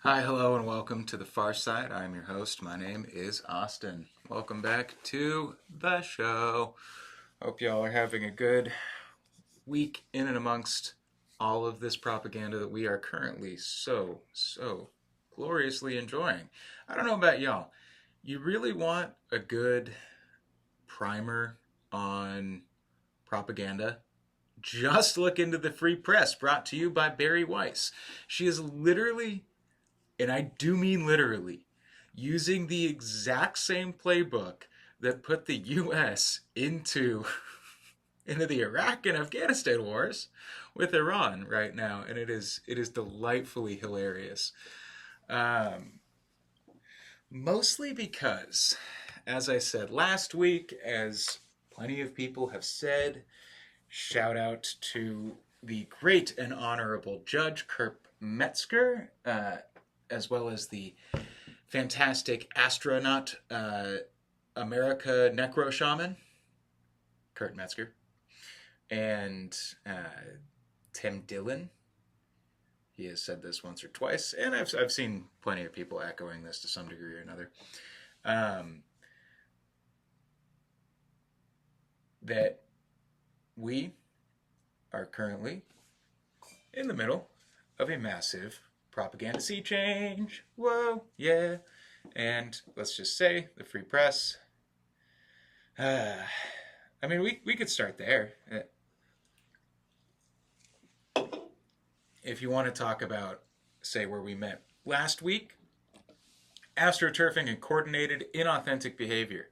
Hi, hello, and welcome to The Far Side. I'm your host. My name is Austin. Welcome back to the show. Hope y'all are having a good week in and amongst all of this propaganda that we are currently so gloriously enjoying. I don't know about y'all. You really want a good primer on propaganda? Just look into the Free Press, brought to you by Bari Weiss. She is literally, and I do mean literally, using the exact same playbook that put the U.S. into the Iraq and Afghanistan wars with Iran right now, and it is delightfully hilarious. Um, Mostly because, as I said last week, as plenty of people have said, shout out to the great and honorable Judge Kurt Metzger, as well as the fantastic astronaut America Necro Shaman, Kurt Metzger, and Tim Dillon. He has said this once or twice, and I've seen plenty of people echoing this to some degree or another. Um, that we are currently in the middle of a massive propaganda sea change. Whoa, yeah. And let's just say the Free Press. I mean, we could start there. If you want to talk about, say, where we met last week, astroturfing and coordinated inauthentic behavior.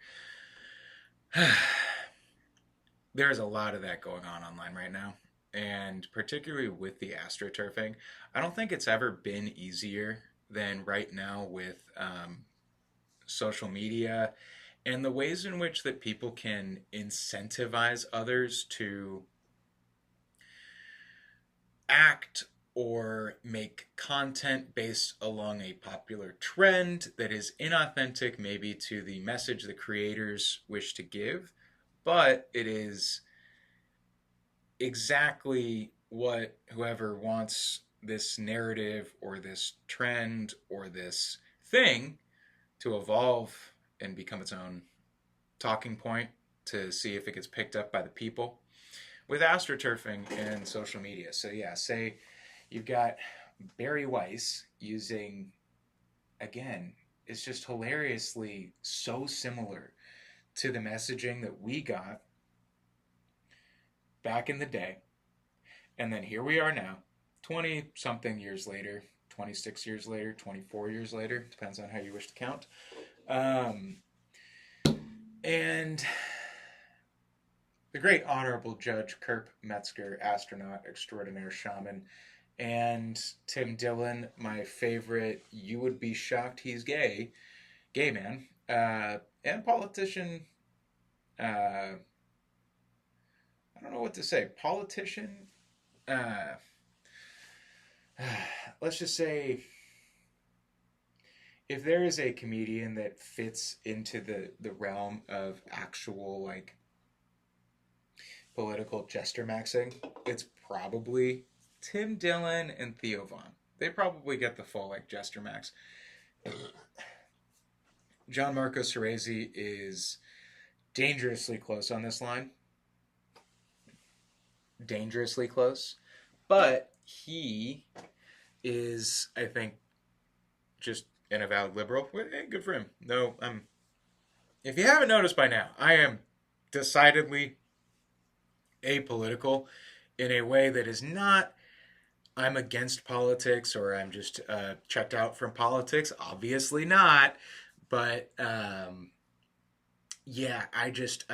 There is a lot of that going on online right now. And particularly with the astroturfing, I don't think it's ever been easier than right now with social media and the ways in which that people can incentivize others to act or make content based along a popular trend that is inauthentic maybe to the message the creators wish to give, but it is exactly what whoever wants this narrative or this trend or this thing to evolve and become its own talking point to see if it gets picked up by the people with astroturfing and social media. So yeah, say you've got Bari Weiss using, again, it's just hilariously so similar to the messaging that we got back in the day. And then here we are now, 20 something years later, 26 years later, 24 years later, depends on how you wish to count. Um, and the great honorable Judge Kurt Metzger, astronaut extraordinaire shaman, and Tim Dillon, my favorite, you would be shocked he's gay man, and politician. I don't know what to say. Politician. Uh, let's just say, if there is a comedian that fits into the realm of actual like political jester maxing, it's probably Tim Dillon and Theo Vaughn. They probably get the full like jester max. John Marco Cerezi is dangerously close on this line. Dangerously close. But he is, I think, just an avowed liberal. Hey, good for him. No, if you haven't noticed by now, I am decidedly apolitical in a way that is not I'm against politics or I'm just checked out from politics. Obviously not. But yeah, I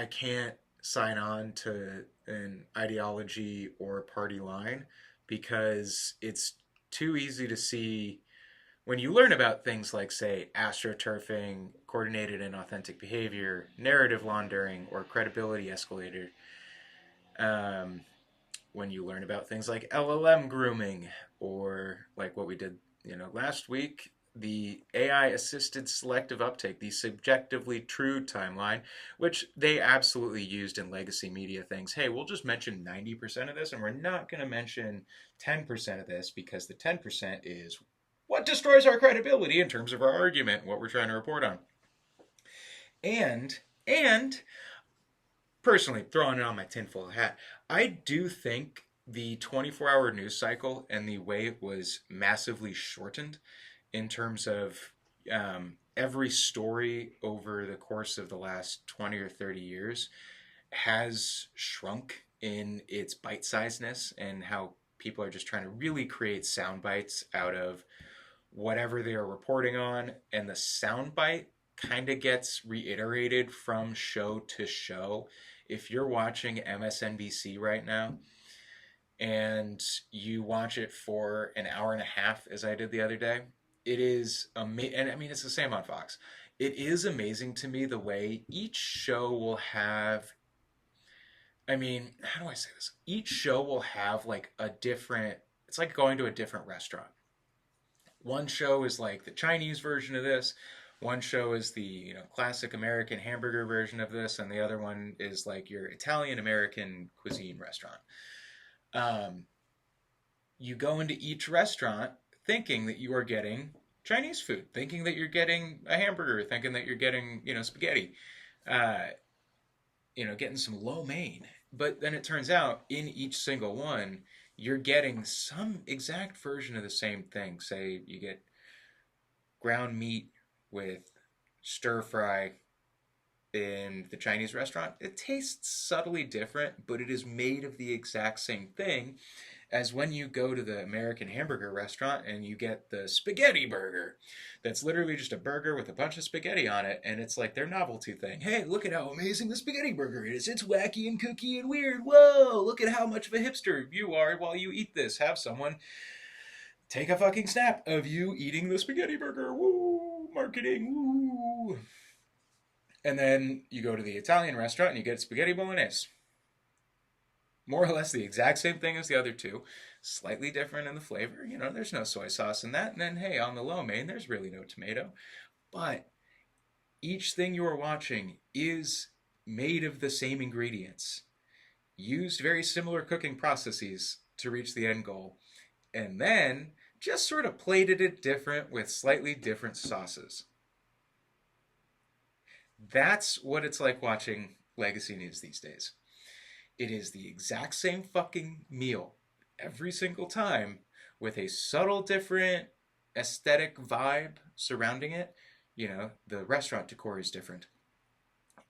can't sign on to an ideology or party line because it's too easy to see when you learn about things like, say, astroturfing, coordinated and authentic behavior, narrative laundering, or credibility escalator. Um, when you learn about things like LLM grooming, or like what we did, last week, the AI assisted selective uptake, the subjectively true timeline, which they absolutely used in legacy media things. Hey, we'll just mention 90% of this and we're not going to mention 10% of this because the 10% is what destroys our credibility in terms of our argument, what we're trying to report on. And personally, throwing it on my tinfoil hat, I do think the 24-hour news cycle and the way it was massively shortened in terms of every story over the course of the last 20 or 30 years has shrunk in its bite-sizedness, and how people are just trying to really create sound bites out of whatever they are reporting on, and the sound bite kind of gets reiterated from show to show. If you're watching MSNBC right now and you watch it for an hour and a half, as I did the other day, it is amazing. And I mean, it's the same on Fox. It is amazing to me the way each show will have, I mean, how do I say this? Each show will have like a different, it's like going to a different restaurant. One show is like the Chinese version of this. One show is the classic American hamburger version of this, and the other one is like your Italian American cuisine restaurant. You go into each restaurant thinking that you are getting Chinese food, thinking that you're getting a hamburger, thinking that you're getting spaghetti, getting some lo mein. But then it turns out in each single one, you're getting some exact version of the same thing. Say you get ground meat with stir fry in the Chinese restaurant. It tastes subtly different, but it is made of the exact same thing as when you go to the American hamburger restaurant and you get the spaghetti burger. That's literally just a burger with a bunch of spaghetti on it, and it's like their novelty thing. Hey, look at how amazing the spaghetti burger is. It's wacky and kooky and weird. Whoa, look at how much of a hipster you are while you eat this. Have someone take a fucking snap of you eating the spaghetti burger. Woo, marketing, woo. And then you go to the Italian restaurant and you get spaghetti bolognese. More or less the exact same thing as the other two. Slightly different in the flavor. There's no soy sauce in that. And then, hey, on the lo mein, there's really no tomato. But each thing you are watching is made of the same ingredients. Used very similar cooking processes to reach the end goal. And then just sort of plated it different with slightly different sauces. That's what it's like watching Legacy News these days. It is the exact same fucking meal every single time with a subtle different aesthetic vibe surrounding it. The restaurant decor is different.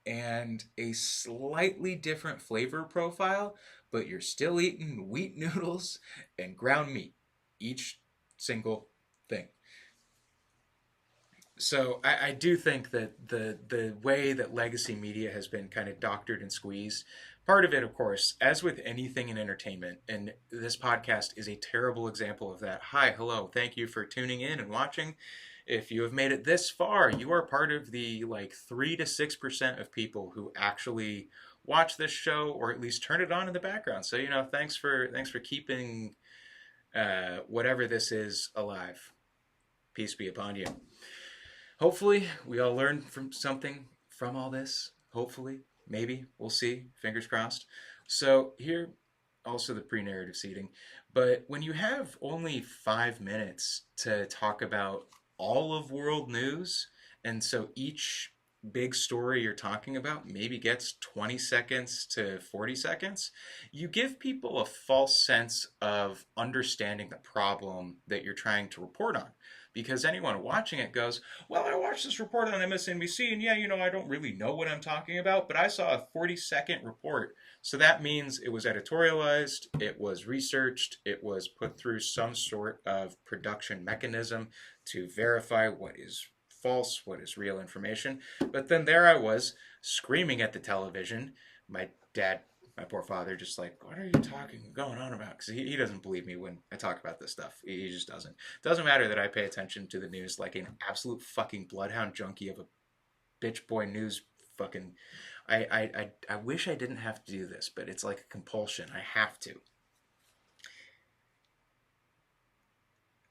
And a slightly different flavor profile, but you're still eating wheat noodles and ground meat. Each single thing. So I do think that the way that legacy media has been kind of doctored and squeezed, part of it, of course, as with anything in entertainment, and this podcast is a terrible example of that. Hi, hello, thank you for tuning in and watching. If you have made it this far, you are part of the 3 to 6% of people who actually watch this show, or at least turn it on in the background. So thanks for keeping whatever this is alive. Peace be upon you. Hopefully, we all learned something from all this. Hopefully, maybe, we'll see. Fingers crossed. So here, also the pre-narrative seating. But when you have only 5 minutes to talk about all of world news, and so each big story you're talking about maybe gets 20 seconds to 40 seconds, you give people a false sense of understanding the problem that you're trying to report on. Because anyone watching it goes, well, I watched this report on MSNBC, and yeah, I don't really know what I'm talking about, but I saw a 40-second report. So that means it was editorialized, it was researched, it was put through some sort of production mechanism to verify what is false, what is real information. But then there I was, screaming at the television. My dad, my poor father, just like, what are you going on about? Because he doesn't believe me when I talk about this stuff. He just doesn't. Doesn't matter that I pay attention to the news like an absolute fucking bloodhound junkie of a bitch boy news fucking... I wish I didn't have to do this, but it's like a compulsion. I have to.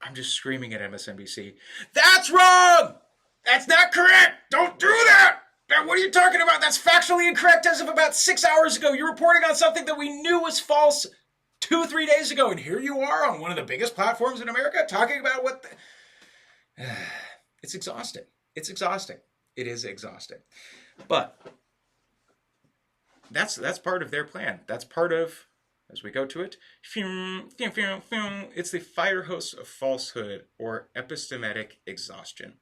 I'm just screaming at MSNBC, that's wrong! That's not correct! Don't do that! What are you talking about? That's factually incorrect as of about 6 hours ago. You're reporting on something that we knew was false 2-3 days ago. And here you are on one of the biggest platforms in America talking about what... it's exhausting. It's exhausting. It is exhausting. But that's part of their plan. That's part of, as we go to it, it's the fire hose of falsehood or epistemic exhaustion.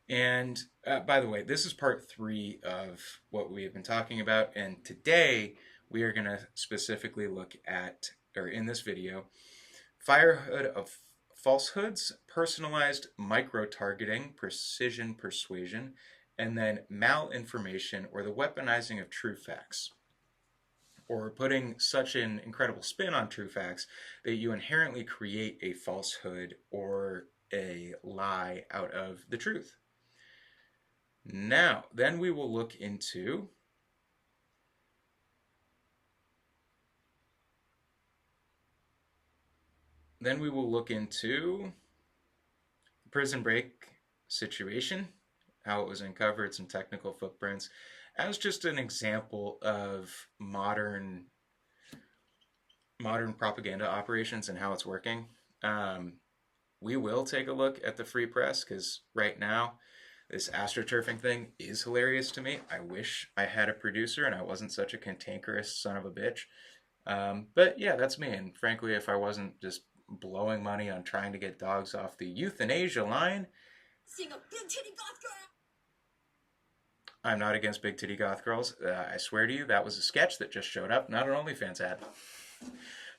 And by the way, this is part 3 of what we have been talking about. And today we are going to specifically look at, or in this video, firehood of falsehoods, personalized micro-targeting, precision persuasion, and then malinformation, or the weaponizing of true facts, or putting such an incredible spin on true facts that you inherently create a falsehood or a lie out of the truth. Now, then we will look into Prison Break situation, how it was uncovered, some technical footprints, as just an example of modern propaganda operations and how it's working. We will take a look at the free press, because right now this astroturfing thing is hilarious to me. I wish I had a producer and I wasn't such a cantankerous son of a bitch. But yeah, that's me. And frankly, if I wasn't just blowing money on trying to get dogs off the euthanasia line, Seeing a big titty goth girl. I'm not against big titty goth girls. I swear to you, that was a sketch that just showed up, not an OnlyFans ad.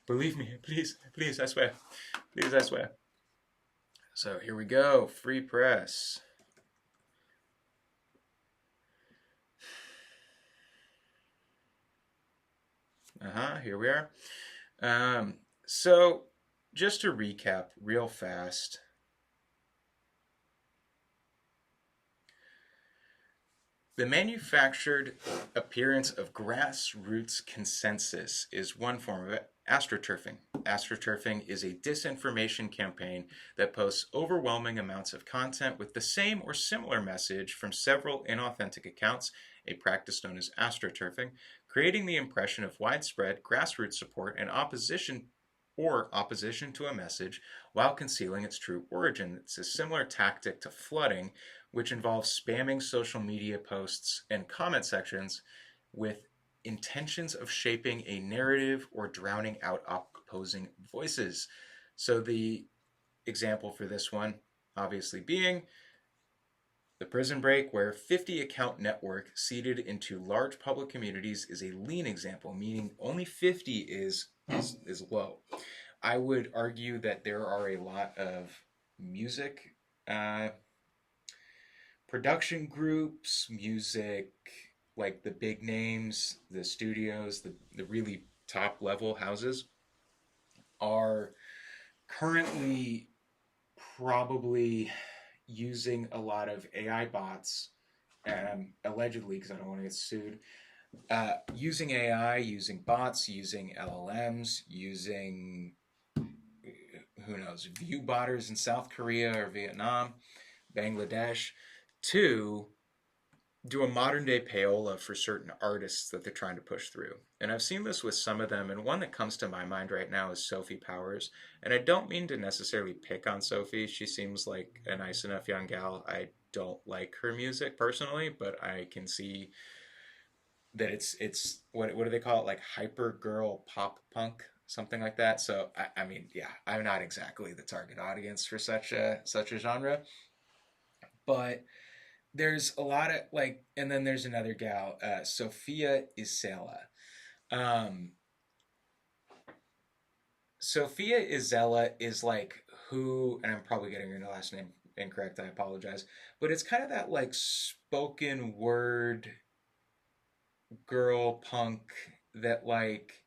Believe me, please, please, I swear. Please, I swear. So here we go, free press. Here we are. So just to recap real fast, the manufactured appearance of grassroots consensus is one form of astroturfing. Astroturfing is a disinformation campaign that posts overwhelming amounts of content with the same or similar message from several inauthentic accounts, a practice known as astroturfing, creating the impression of widespread grassroots support and opposition to a message while concealing its true origin. It's a similar tactic to flooding, which involves spamming social media posts and comment sections with intentions of shaping a narrative or drowning out opposing voices. So the example for this one, obviously, being the Prison Break, where 50 account network seeded into large public communities is a lean example, meaning only 50 is low. I would argue that there are a lot of music production groups, music, like the big names, the studios, the really top level houses are currently probably using a lot of AI bots, allegedly, because I don't want to get sued, using AI, using bots, using LLMs, using, who knows, view botters in South Korea or Vietnam, Bangladesh, to do a modern day payola for certain artists that they're trying to push through. And I've seen this with some of them, and one that comes to my mind right now is Sophie Powers. And I don't mean to necessarily pick on Sophie. She seems like a nice enough young gal. I don't like her music personally, but I can see that it's what do they call it? Like hyper girl pop punk, something like that. So I mean, yeah, I'm not exactly the target audience for such a genre. But there's a lot of like, and then there's another gal, Sophia Isela. Sophia Isela is like who, and I'm probably getting her last name incorrect, I apologize, but it's kind of that like spoken word girl punk that like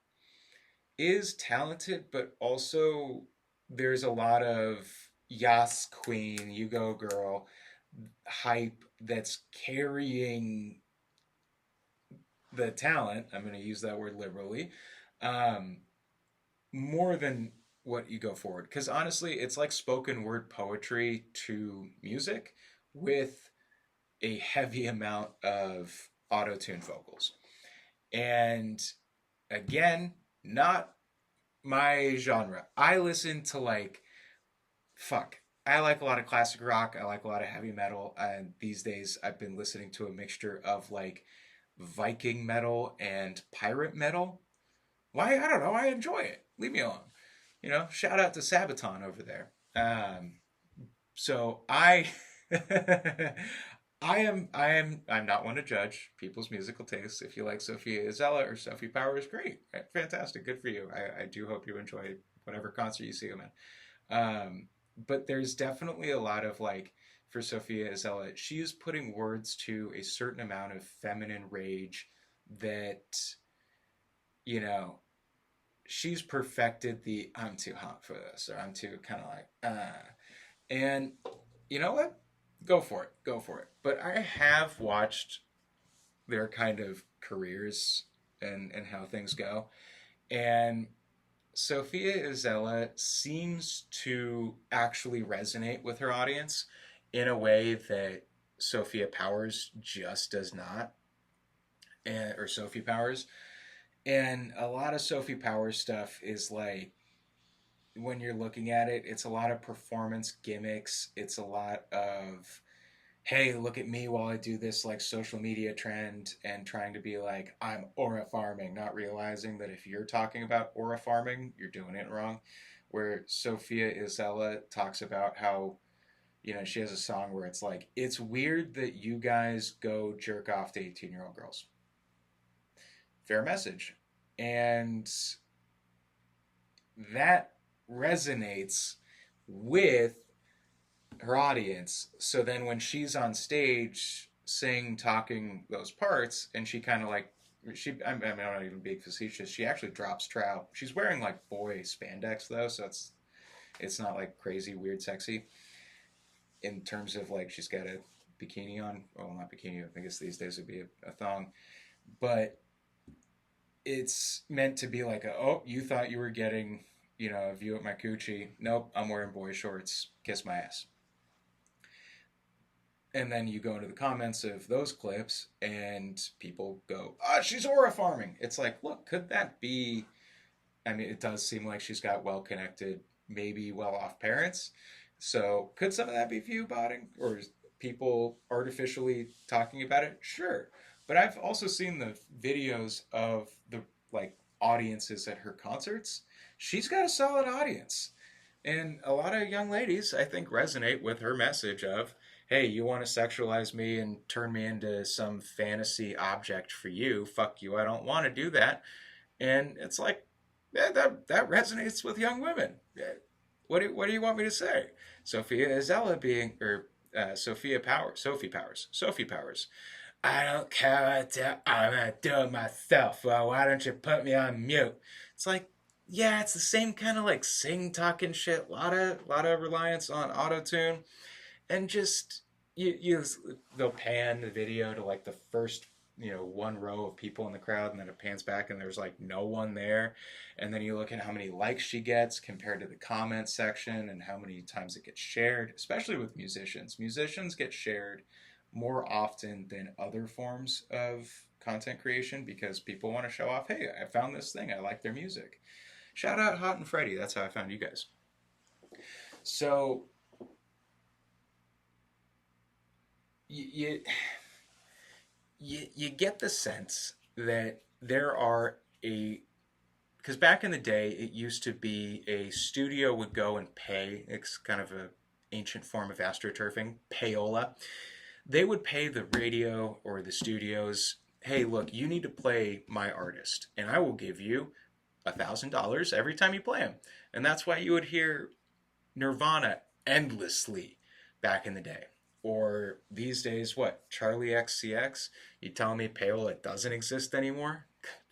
is talented, but also there's a lot of Yas Queen, you go girl hype that's carrying the talent. I'm going to use that word liberally, more than what you go forward. Because honestly, it's like spoken word poetry to music with a heavy amount of auto-tune vocals. And again, not my genre. I listen to like, fuck, I like a lot of classic rock. I like a lot of heavy metal. And these days I've been listening to a mixture of like Viking metal and pirate metal. Why? I don't know. I enjoy it. Leave me alone. Shout out to Sabaton over there. So I I'm not one to judge people's musical tastes. If you like Sophia Isella or Sophie Powers, great. Fantastic. Good for you. I do hope you enjoy whatever concert you see them in. But there's definitely a lot of like for Sophia Isella, she is putting words to a certain amount of feminine rage that, you know, she's perfected the I'm too hot for this, or I'm too kind of like, and you know what? Go for it. Go for it. But I have watched their kind of careers and how things go. And Sophia Isella seems to actually resonate with her audience in a way that Sophia Powers just does not, or Sophie Powers. And a lot of Sophie Powers stuff is like, when you're looking at it, it's a lot of performance gimmicks. It's a lot of, hey, look at me while I do this like social media trend and trying to be like, I'm aura farming, not realizing that if you're talking about aura farming, you're doing it wrong. Where Sophia Isella talks about how, she has a song where it's like, it's weird that you guys go jerk off to 18-year-old girls. Fair message. And that resonates with her audience. So then when she's on stage talking those parts, and she kind of like, I'm not even being facetious, she actually drops trout. She's wearing like boy spandex though, so it's not like crazy weird sexy in terms of like she's got a bikini on. Well, not bikini, I guess these days would be a thong, but it's meant to be like oh, you thought you were getting a view at my coochie. Nope, I'm wearing boy shorts. Kiss my ass. And then you go into the comments of those clips, and people go, she's aura farming. It's like, look, could that be? I mean, it does seem like she's got well connected, maybe well off parents. So could some of that be view botting or people artificially talking about it? Sure. But I've also seen the videos of the like audiences at her concerts. She's got a solid audience. And a lot of young ladies, I think, resonate with her message of, hey, you want to sexualize me and turn me into some fantasy object for you? Fuck you, I don't want to do that. And it's like, yeah, that resonates with young women. Yeah. What do you want me to say? Sophia Isella being, or Sophie Powers. I don't care what I'm gonna do it myself. Well, why don't you put me on mute? It's like, yeah, it's the same kind of like sing talking shit. Lot of reliance on auto tune, and just they'll pan the video to like the first one row of people in the crowd, and then it pans back and there's like no one there, and then you look at how many likes she gets compared to the comment section and how many times it gets shared, especially with musicians get shared more often than other forms of content creation because people want to show off, hey, I found this thing, I like their music. Shout out Hot and Freddy, that's how I found you guys. So you get the sense that there are because back in the day it used to be a studio would go and pay, it's kind of a ancient form of astroturfing, payola. They would pay the radio or the studios, hey, look, you need to play my artist, and I will give you $1,000 every time you play him. And that's why you would hear Nirvana endlessly back in the day. Or these days, what? Charlie XCX? You telling me payola doesn't exist anymore?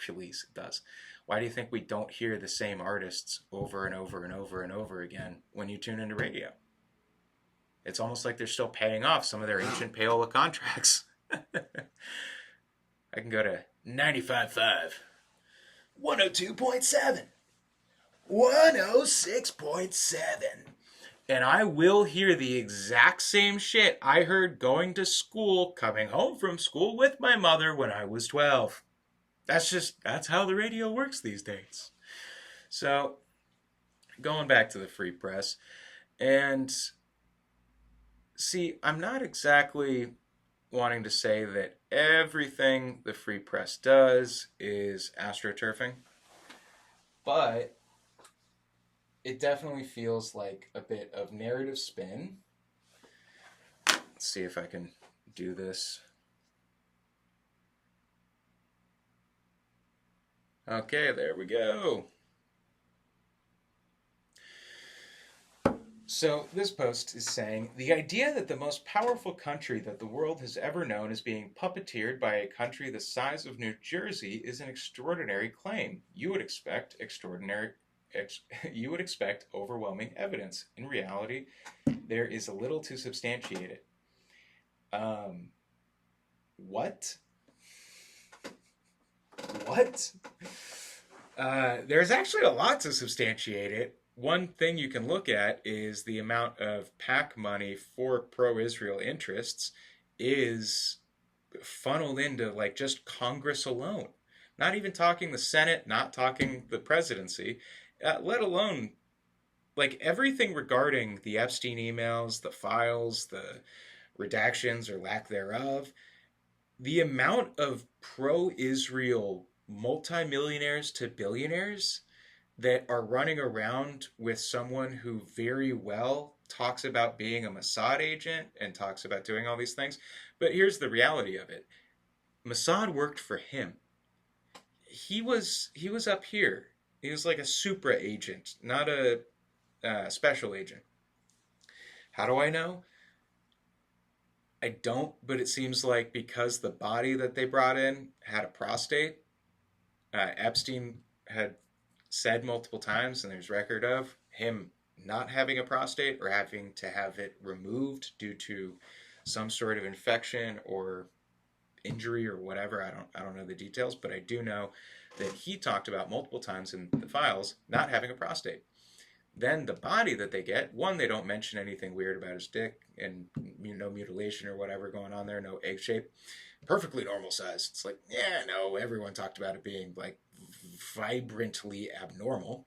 Please, it does. Why do you think we don't hear the same artists over and over and over and over again when you tune into radio? It's almost like they're still paying off some of their ancient payola contracts. I can go to 95.5, 102.7, 106.7. And I will hear the exact same shit I heard going to school, coming home from school with my mother when I was 12. That's how the radio works these days. So, going back to the free press, and See, I'm not exactly wanting to say that everything the free press does is astroturfing, but it definitely feels like a bit of narrative spin. Let's see if I can do this. Okay, there we go. So this post is saying the idea that the most powerful country that the world has ever known is being puppeteered by a country the size of New Jersey is an extraordinary claim. You would expect you would expect overwhelming evidence. In reality, there is a little to substantiate it. What? What? There's actually a lot to substantiate it. One thing you can look at is the amount of PAC money for pro-Israel interests is funneled into like just Congress alone. Not even talking the Senate, not talking the presidency, let alone like everything regarding the Epstein emails, the files, the redactions or lack thereof. The amount of pro-Israel multimillionaires to billionaires that are running around with someone who very well talks about being a Mossad agent and talks about doing all these things. But here's the reality of it. Mossad worked for him. He was up here. He was like a supra agent, not a special agent. How do I know? I don't, but it seems like because the body that they brought in had a prostate, Epstein had said multiple times, and there's record of him not having a prostate or having to have it removed due to some sort of infection or injury or whatever. I don't know the details, but I do know that he talked about multiple times in the files not having a prostate. Then the body that they get, one, they don't mention anything weird about his dick and no mutilation or whatever going on there, no egg shape. Perfectly normal size. It's like, yeah, no, everyone talked about it being like vibrantly abnormal.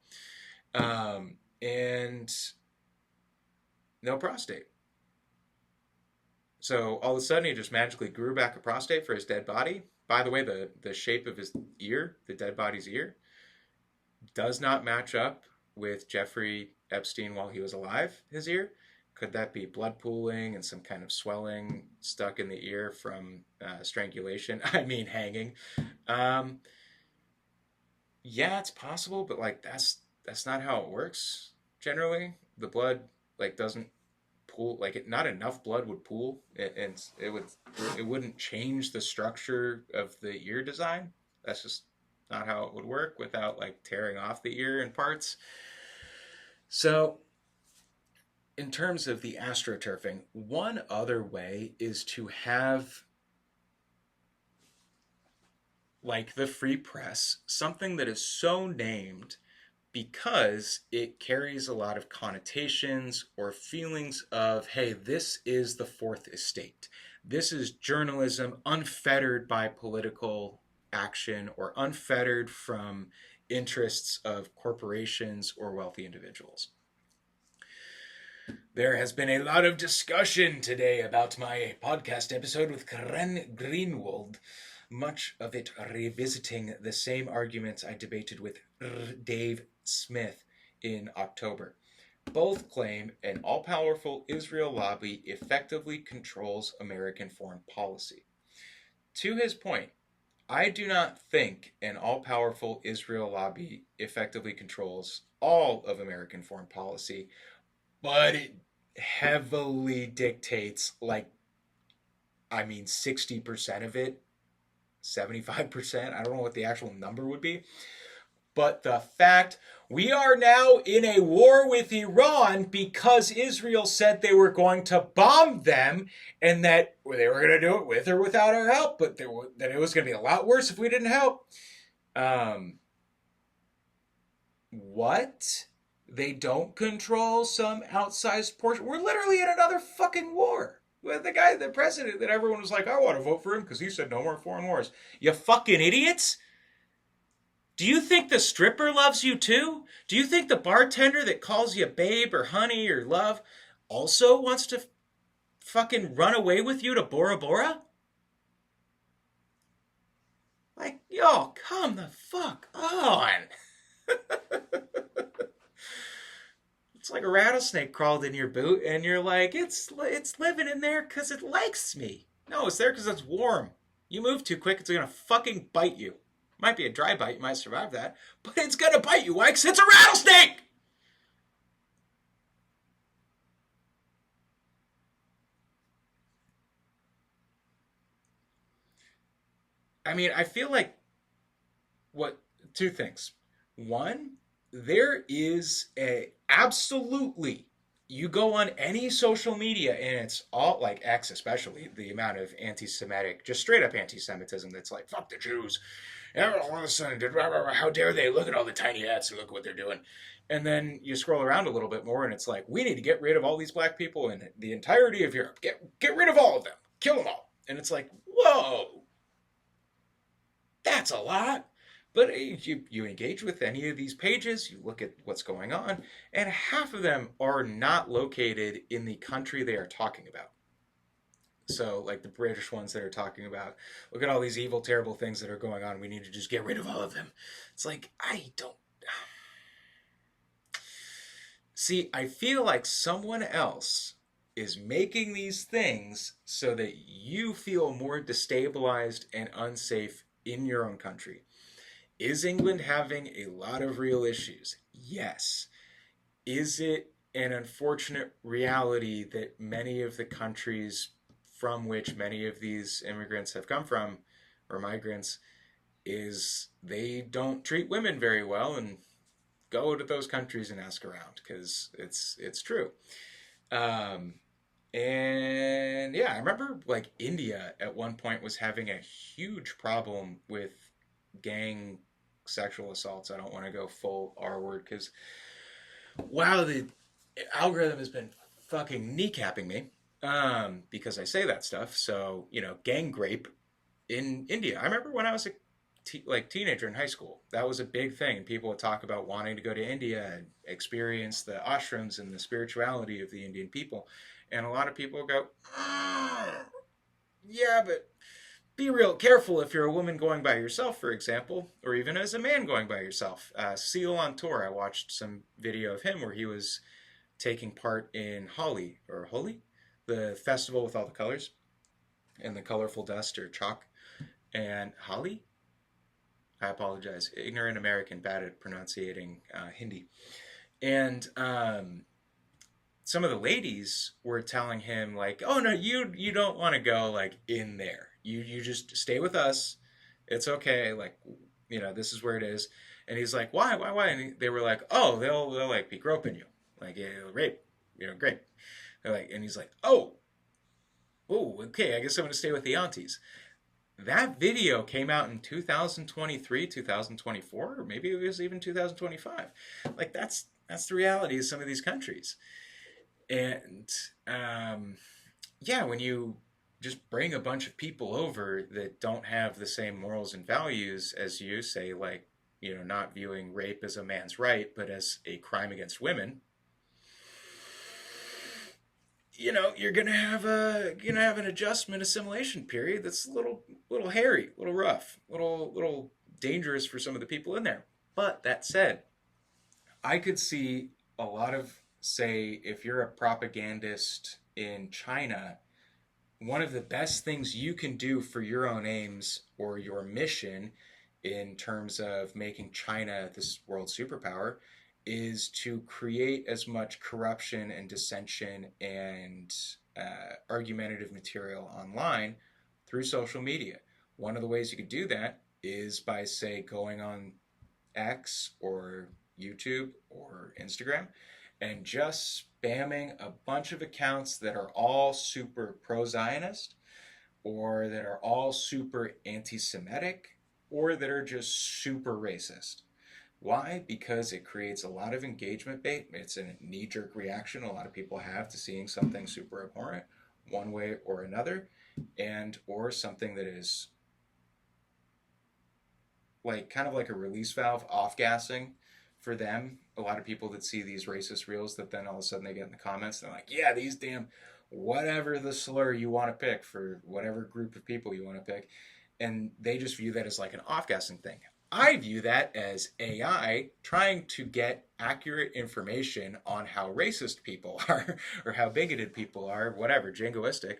And no prostate. So all of a sudden he just magically grew back a prostate for his dead body. By the way, the shape of his ear, the dead body's ear, does not match up with Jeffrey Epstein while he was alive, his ear. Could that be blood pooling and some kind of swelling stuck in the ear from strangulation? I mean, hanging. Yeah, it's possible, but like that's not how it works. Generally, the blood like doesn't pool. Like not enough blood would pool, and it wouldn't change the structure of the ear design. That's just not how it would work without like tearing off the ear in parts. So in terms of the astroturfing, one other way is to have like the free press, something that is so named because it carries a lot of connotations or feelings of, hey, this is the fourth estate. This is journalism unfettered by political action or unfettered from interests of corporations or wealthy individuals. There has been a lot of discussion today about my podcast episode with Karen Greenwald, much of it revisiting the same arguments I debated with Dave Smith in October. Both claim an all-powerful Israel lobby effectively controls American foreign policy. To his point, I do not think an all-powerful Israel lobby effectively controls all of American foreign policy, but it heavily dictates, 60% of it, 75%. I don't know what the actual number would be. But the fact we are now in a war with Iran because Israel said they were going to bomb them and that they were going to do it with or without our help, but that it was going to be a lot worse if we didn't help. What? They don't control some outsized portion? We're literally in another fucking war. With the president that everyone was like, I want to vote for him because he said no more foreign wars. You fucking idiots. Do you think the stripper loves you too? Do you think the bartender that calls you babe or honey or love also wants to fucking run away with you to Bora Bora? Like, yo, come the fuck on. It's like a rattlesnake crawled in your boot, and you're like, it's living in there because it likes me. No, it's there because it's warm. You move too quick, it's gonna fucking bite you. Might be a dry bite, you might survive that, but it's gonna bite you. Why? Because it's a rattlesnake! I mean, I feel like what two things. One, there is a absolutely you go on any social media and it's all like X especially the amount of anti-Semitic, just straight up anti-Semitism that's like fuck the Jews. All of a sudden, how dare they? Look at all the tiny hats and look at what they're doing. And then you scroll around a little bit more and it's like we need to get rid of all these black people in the entirety of Europe. Get rid of all of them. Kill them all. And it's like whoa, that's a lot. But you engage with any of these pages, you look at what's going on, and half of them are not located in the country they are talking about. So, like the British ones that are talking about, look at all these evil, terrible things that are going on. We need to just get rid of all of them. It's like, I don't. See, I feel like someone else is making these things so that you feel more destabilized and unsafe in your own country. Is England having a lot of real issues? Yes. Is it an unfortunate reality that many of the countries from which many of these immigrants have come from, or migrants, is they don't treat women very well, and go to those countries and ask around because it's true. And yeah, I remember like India at one point was having a huge problem with gang sexual assaults. I don't want to go full R word because wow, the algorithm has been fucking kneecapping me because I say that stuff. So gang rape in India. I remember when I was a teenager in high school, that was a big thing, and people would talk about wanting to go to India and experience the ashrams and the spirituality of the Indian people. And a lot of people go, yeah, but be real careful if you're a woman going by yourself, for example, or even as a man going by yourself. Seal on Tour, I watched some video of him where he was taking part in Holi, the festival with all the colors and the colorful dust or chalk. And Holi? I apologize. Ignorant American, bad at pronouncing Hindi. And some of the ladies were telling him like, "Oh no, you don't want to go like in there. You just stay with us. It's okay. Like, this is where it is." And he's like, "Why? And they were like, "Oh, they'll like be groping you, like rape, great." They're like, and he's like, "Oh, okay. I guess I'm gonna stay with the aunties." That video came out in 2023, 2024, or maybe it was even 2025. Like that's the reality of some of these countries. And yeah, when you just bring a bunch of people over that don't have the same morals and values as you, say like, not viewing rape as a man's right, but as a crime against women, you're gonna have an adjustment assimilation period that's a little hairy, a little rough, little dangerous for some of the people in there. But that said, I could see a lot of, say, if you're a propagandist in China, one of the best things you can do for your own aims or your mission in terms of making China this world superpower is to create as much corruption and dissension and argumentative material online through social media. One of the ways you could do that is by, say, going on X or YouTube or Instagram and just spamming a bunch of accounts that are all super pro-Zionist or that are all super anti-Semitic or that are just super racist. Why? Because it creates a lot of engagement bait. It's a knee-jerk reaction a lot of people have to seeing something super abhorrent one way or another, and or something that is like kind of like a release valve off-gassing for them. A lot of people that see these racist reels that then all of a sudden they get in the comments and they're like, yeah, these damn whatever the slur you want to pick for whatever group of people you want to pick, and they just view that as like an off-gassing thing. I view that as AI trying to get accurate information on how racist people are or how bigoted people are, whatever, jingoistic.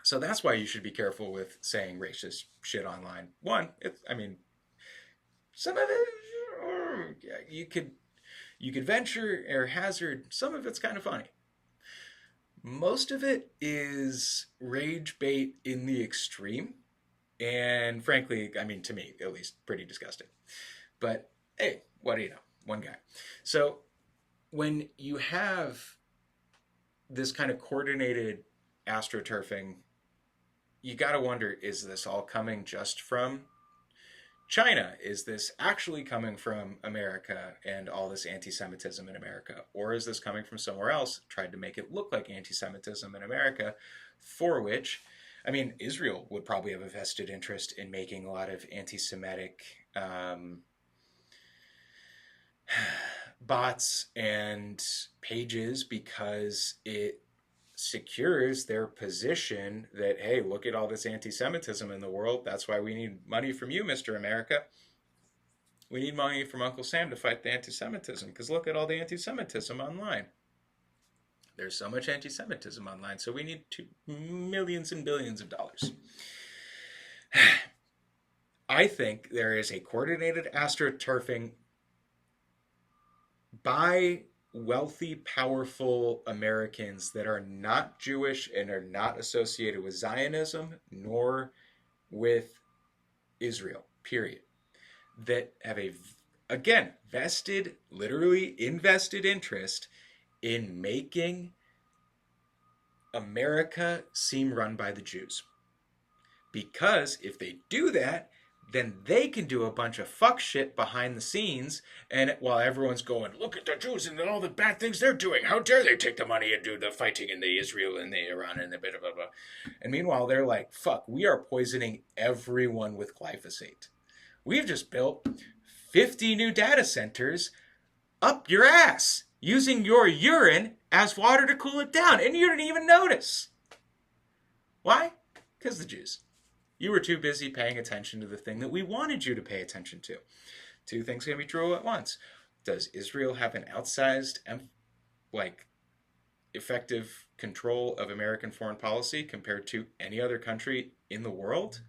So that's why you should be careful with saying racist shit online. One, I mean, some of it you could venture or hazard. Some of it's kind of funny. Most of it is rage bait in the extreme, and frankly, I mean, to me at least, pretty disgusting. But hey, what do you know? One guy. So when you have this kind of coordinated astroturfing, you got to wonder, is this all coming just from China? Is this actually coming from America and all this anti-Semitism in America? Or is this coming from somewhere else, tried to make it look like anti-Semitism in America, for which, I mean, Israel would probably have a vested interest in making a lot of anti-Semitic bots and pages because it secures their position that, hey, look at all this anti-Semitism in the world. That's why we need money from you, Mr. America. We need money from Uncle Sam to fight the anti-Semitism, because look at all the anti-Semitism online. There's so much anti-Semitism online, so we need millions and billions of dollars. I think there is a coordinated astroturfing by wealthy, powerful Americans that are not Jewish and are not associated with Zionism nor with Israel, period. That have a, again, vested, literally invested interest in making America seem run by the Jews. Because if they do that, then they can do a bunch of fuck shit behind the scenes, and while everyone's going, look at the Jews and all the bad things they're doing, how dare they take the money and do the fighting in the Israel and the Iran and the blah, blah, blah. And meanwhile, they're like, fuck, we are poisoning everyone with glyphosate. We've just built 50 new data centers up your ass, using your urine as water to cool it down, and you didn't even notice. Why? Because the Jews. You were too busy paying attention to the thing that we wanted you to pay attention to. Two things can be true at once. Does Israel have an outsized, effective control of American foreign policy compared to any other country in the world?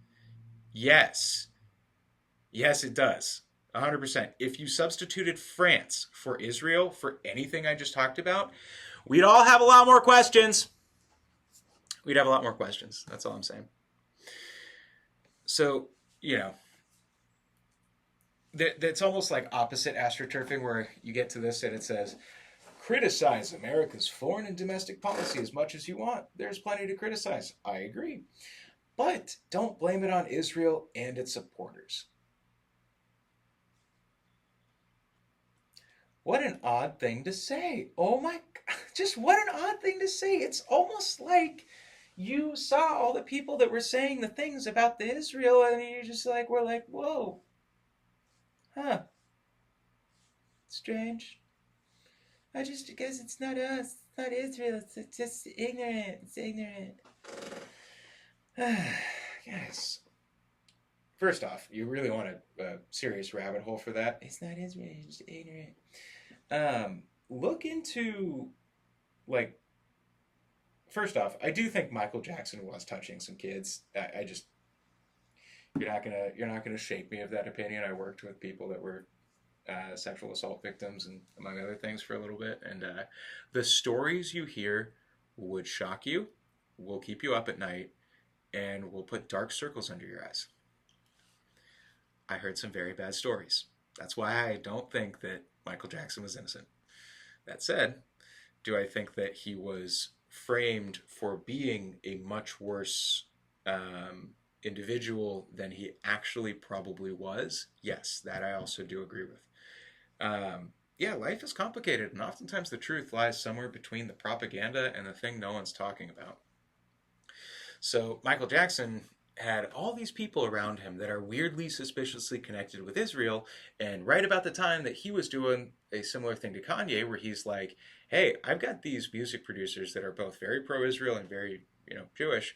Yes. Yes, it does. 100%. If you substituted France for Israel for anything I just talked about, we'd all have a lot more questions. We'd have a lot more questions. That's all I'm saying. So, that's almost like opposite astroturfing, where you get to this and it says, criticize America's foreign and domestic policy as much as you want. There's plenty to criticize. I agree. But don't blame it on Israel and its supporters. What an odd thing to say. Oh my God. Just what an odd thing to say. It's almost like you saw all the people that were saying the things about the Israel, and you just were like, whoa. Huh. Strange. I just guess it's not us. It's not Israel. It's just ignorant. It's ignorant. Yes. First off, you really want a serious rabbit hole for that? It's not Israel. It's just ignorant. Look into, first off, I do think Michael Jackson was touching some kids. I just, you're not gonna shake me of that opinion. I worked with people that were sexual assault victims, and among other things, for a little bit, and the stories you hear would shock you, will keep you up at night, and will put dark circles under your eyes. I heard some very bad stories. That's why I don't think that Michael Jackson was innocent. That said, do I think that he was framed for being a much worse individual than he actually probably was? Yes, that I also do agree with. Yeah, life is complicated, and oftentimes the truth lies somewhere between the propaganda and the thing no one's talking about. So Michael Jackson had all these people around him that are weirdly suspiciously connected with Israel. And right about the time that he was doing a similar thing to Kanye, where he's like, hey, I've got these music producers that are both very pro-Israel and very, Jewish,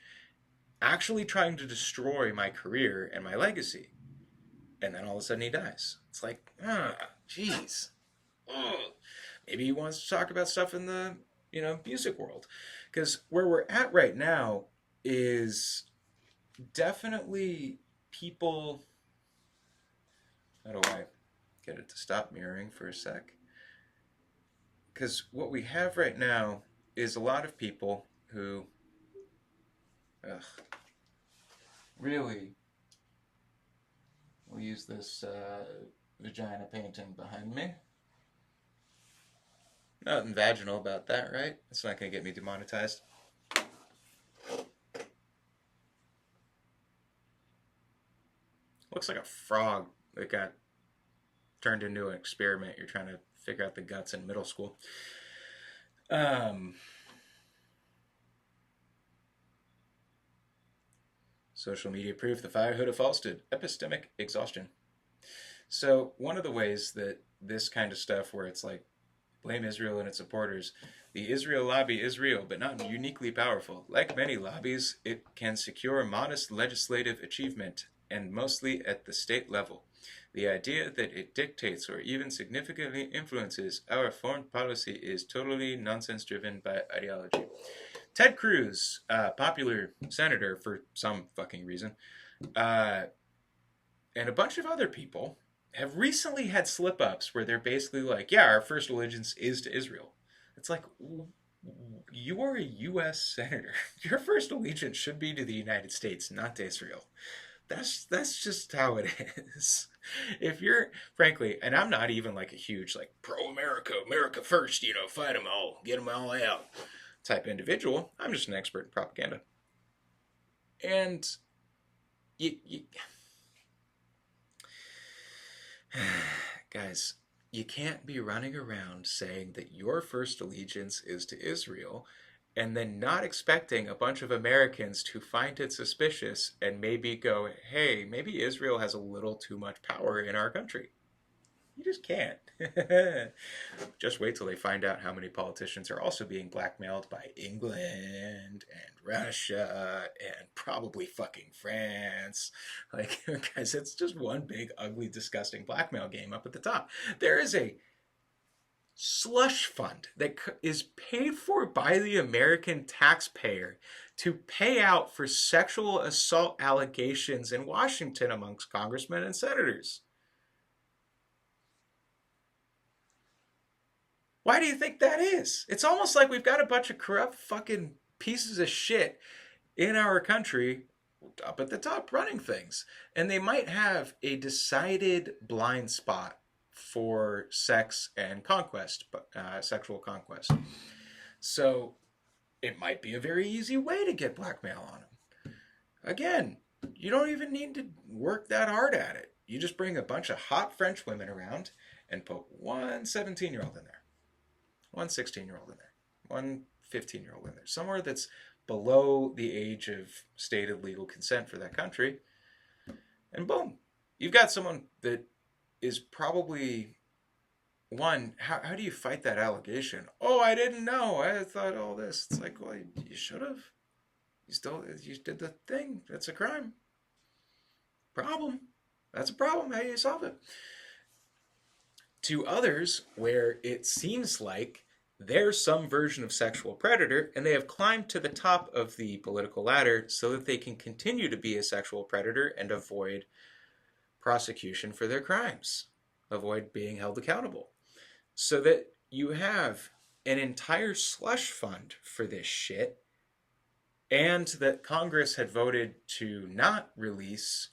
actually trying to destroy my career and my legacy. And then all of a sudden he dies. It's like, jeez. Maybe he wants to talk about stuff in the, music world. Because where we're at right now is definitely people. How do I get it to stop mirroring for a sec? Because what we have right now is a lot of people who really. We'll use this vagina painting behind me. Nothing vaginal about that, right? It's not going to get me demonetized. Looks like a frog that got turned into an experiment. You're trying to figure out the guts in middle school. Social media proof the fire hood of falsehood. Epistemic exhaustion. So one of the ways that this kind of stuff where it's like blame Israel and its supporters, the Israel lobby is real, but not uniquely powerful. Like many lobbies, it can secure modest legislative achievement, and mostly at the state level. The idea that it dictates or even significantly influences our foreign policy is totally nonsense driven by ideology. Ted Cruz, popular senator for some fucking reason, and a bunch of other people have recently had slip-ups where they're basically like, yeah, our first allegiance is to Israel. It's like, you are a U.S. senator. Your first allegiance should be to the United States, not to Israel. That's just how it is. If you're, frankly, and I'm not even like a huge, like, pro-America, America first, fight them all, get them all out type individual. I'm just an expert in propaganda. And guys, you can't be running around saying that your first allegiance is to Israel and then not expecting a bunch of Americans to find it suspicious and maybe go, hey, maybe Israel has a little too much power in our country. You just can't. Just wait till they find out how many politicians are also being blackmailed by England and Russia and probably fucking France. Like, guys, it's just one big, ugly, disgusting blackmail game up at the top. There is a slush fund that is paid for by the American taxpayer to pay out for sexual assault allegations in Washington amongst congressmen and senators. Why do you think that is? It's almost like we've got a bunch of corrupt fucking pieces of shit in our country up at the top running things. And they might have a decided blind spot for sex and conquest, sexual conquest. So it might be a very easy way to get blackmail on them. Again, you don't even need to work that hard at it. You just bring a bunch of hot French women around and put one 17-year-old in there. One 16-year-old in there, one 15-year-old in there, somewhere that's below the age of stated legal consent for that country, and boom, you've got someone that is probably one. How do you fight that allegation? Oh, I didn't know. I thought all this. It's like, well, you should have. You did the thing. That's a crime. Problem. That's a problem. How do you solve it? To others, where it seems like they're some version of sexual predator and they have climbed to the top of the political ladder so that they can continue to be a sexual predator and avoid prosecution for their crimes, avoid being held accountable. So that you have an entire slush fund for this shit, and that Congress had voted to not release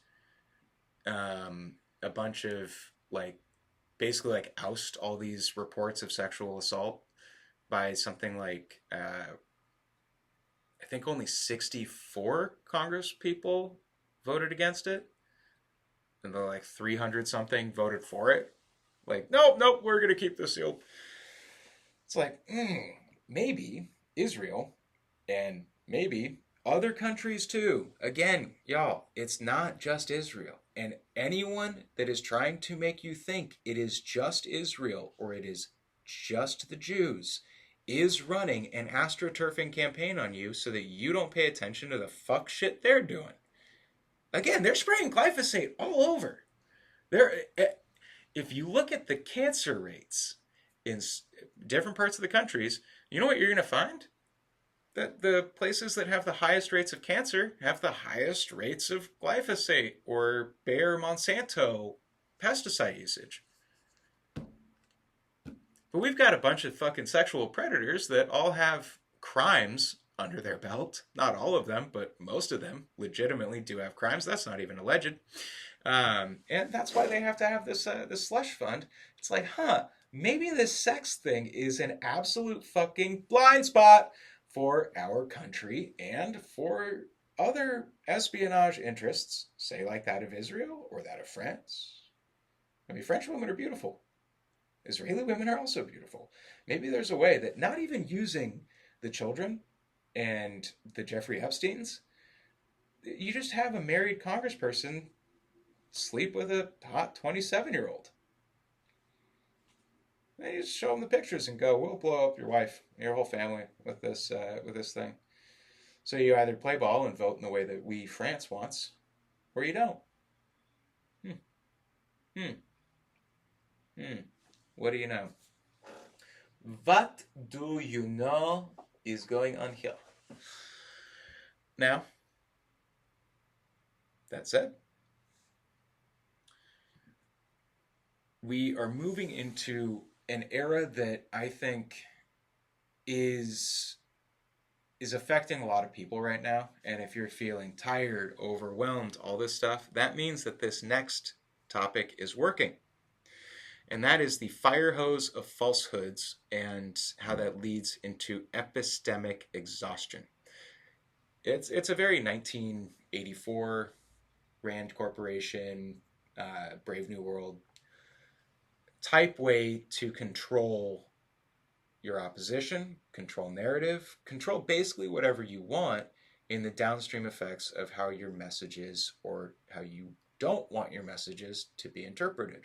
a bunch of, like, basically like oust all these reports of sexual assault by something like I think only 64 Congress people voted against it, and they're like 300 something voted for it. Like, nope, we're gonna keep this sealed. It's like, maybe Israel and maybe Other countries too. Again, y'all, it's not just Israel. And anyone that is trying to make you think it is just Israel or it is just the Jews is running an astroturfing campaign on you so that you don't pay attention to the fuck shit they're doing. Again, they're spraying glyphosate all over. If you look at the cancer rates in different parts of the countries, you know what you're going to find? That the places that have the highest rates of cancer have the highest rates of glyphosate or Bayer Monsanto pesticide usage. But we've got a bunch of fucking sexual predators that all have crimes under their belt. Not all of them, but most of them legitimately do have crimes. That's not even alleged. And that's why they have to have this slush fund. It's like, maybe this sex thing is an absolute fucking blind spot for our country and for other espionage interests, say like that of Israel or that of France. I mean, French women are beautiful. Israeli women are also beautiful. Maybe there's a way that not even using the children and the Jeffrey Epsteins, you just have a married congressperson sleep with a hot 27-year-old. And you just show them the pictures and go, we'll blow up your wife, your whole family with this thing. So you either play ball and vote in the way that we France wants, or you don't. What do you know? What do you know is going on here? Now, that said, we are moving into an era that I think is affecting a lot of people right now. And if you're feeling tired, overwhelmed, all this stuff, that means that this next topic is working. And that is the fire hose of falsehoods and how that leads into epistemic exhaustion. It's a very 1984 Rand Corporation, Brave New World type way to control your opposition, control narrative, control basically whatever you want in the downstream effects of how your messages or how you don't want your messages to be interpreted.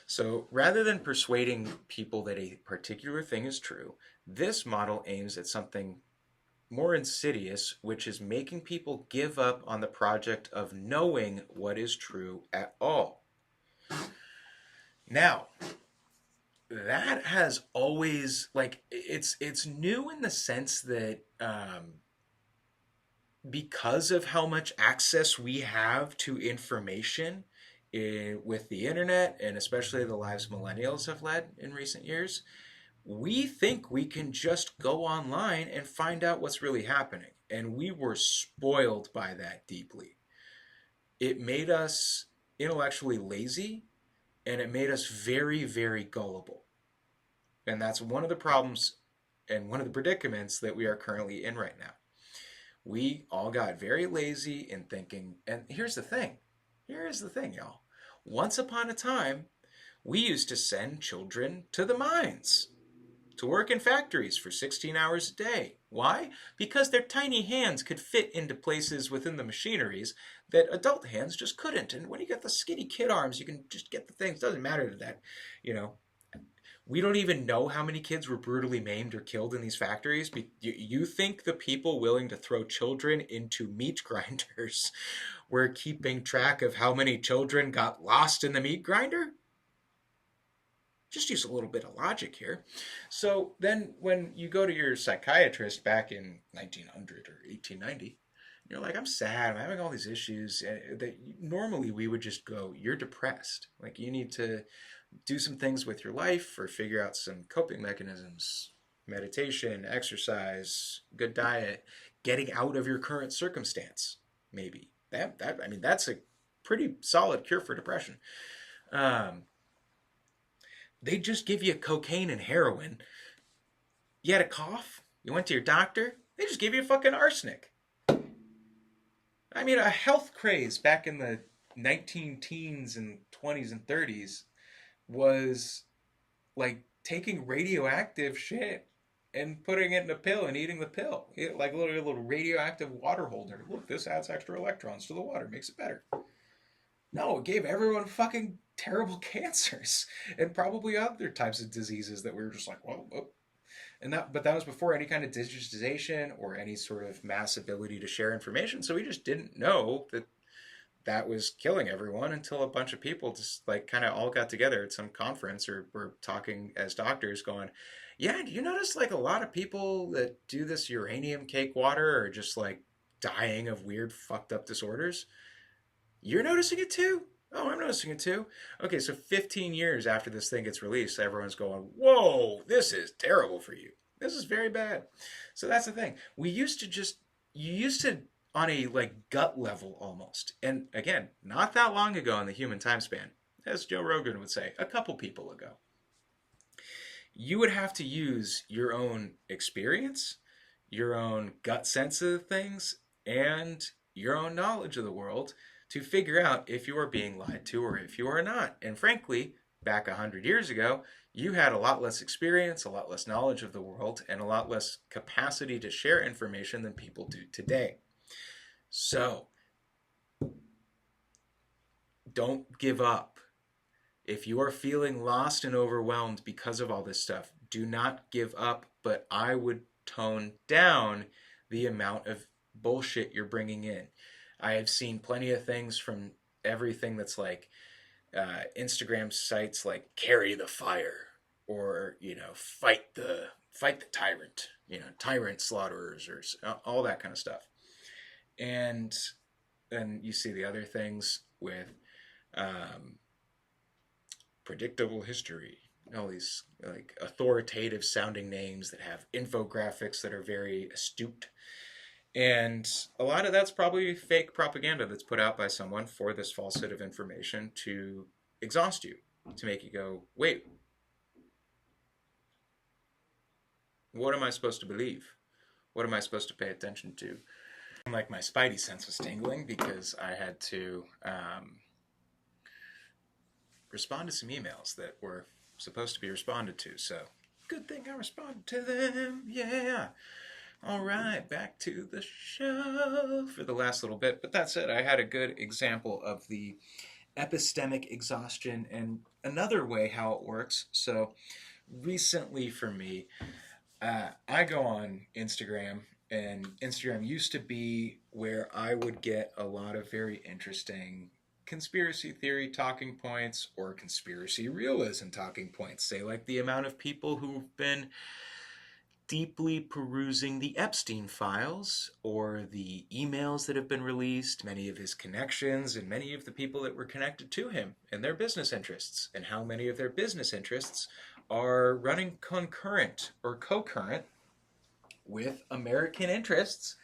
So rather than persuading people that a particular thing is true, this model aims at something more insidious, which is making people give up on the project of knowing what is true at all. Now, that has always, it's new in the sense that because of how much access we have to information with the internet, and especially the lives millennials have led in recent years, we think we can just go online and find out what's really happening. And we were spoiled by that deeply. It made us intellectually lazy, and it made us very, very gullible. And that's one of the problems and one of the predicaments that we are currently in right now. We all got very lazy in thinking, and here's the thing, y'all. Once upon a time, we used to send children to the mines to work in factories for 16 hours a day. Why? Because their tiny hands could fit into places within the machineries that adult hands just couldn't. And when you get the skinny kid arms, you can just get the things. It doesn't matter to that, We don't even know how many kids were brutally maimed or killed in these factories. You think the people willing to throw children into meat grinders were keeping track of how many children got lost in the meat grinder? Just use a little bit of logic here. So then when you go to your psychiatrist back in 1900 or 1890, you're like, I'm sad, I'm having all these issues. That normally we would just go, you're depressed. Like, you need to do some things with your life or figure out some coping mechanisms, meditation, exercise, good diet, getting out of your current circumstance, maybe. That's a pretty solid cure for depression. They just give you cocaine and heroin. You had a cough, you went to your doctor, they just give you fucking arsenic. I mean, a health craze back in the 19-teens and 20s and 30s was like taking radioactive shit and putting it in a pill and eating the pill. Like a little radioactive water holder. Look, this adds extra electrons to the water, makes it better. No, it gave everyone fucking terrible cancers and probably other types of diseases that we were just like, well, whoop. But that was before any kind of digitization or any sort of mass ability to share information. So we just didn't know that was killing everyone until a bunch of people just like kind of all got together at some conference or were talking as doctors going, yeah, do you notice like a lot of people that do this uranium cake water are just like dying of weird fucked up disorders? You're noticing it too? Oh, I'm noticing it too. Okay, so 15 years after this thing gets released, everyone's going, whoa, this is terrible for you. This is very bad. So that's the thing. You used to, on a like gut level almost, and again, not that long ago in the human time span, as Joe Rogan would say, a couple people ago, you would have to use your own experience, your own gut sense of things, and your own knowledge of the world to figure out if you are being lied to or if you are not. And frankly, back 100 years ago, you had a lot less experience, a lot less knowledge of the world, and a lot less capacity to share information than people do today. So, don't give up. If you are feeling lost and overwhelmed because of all this stuff, do not give up, but I would tone down the amount of bullshit you're bringing in. I have seen plenty of things from everything that's like Instagram sites like Carry the Fire or, fight the tyrant, tyrant slaughterers or all that kind of stuff. And then you see the other things with predictable history, all these like authoritative sounding names that have infographics that are very astute. And a lot of that's probably fake propaganda that's put out by someone for this false set of information to exhaust you, to make you go, wait, what am I supposed to believe? What am I supposed to pay attention to? Like my spidey sense was tingling because I had to respond to some emails that were supposed to be responded to. So good thing I responded to them. Yeah. All right, back to the show for the last little bit. But that's it. I had a good example of the epistemic exhaustion and another way how it works. So recently for me, I go on Instagram, and Instagram used to be where I would get a lot of very interesting conspiracy theory talking points or conspiracy realism talking points. Say like the amount of people who've been deeply perusing the Epstein files or the emails that have been released, many of his connections and many of the people that were connected to him and their business interests, and how many of their business interests are running concurrent or co-current with American interests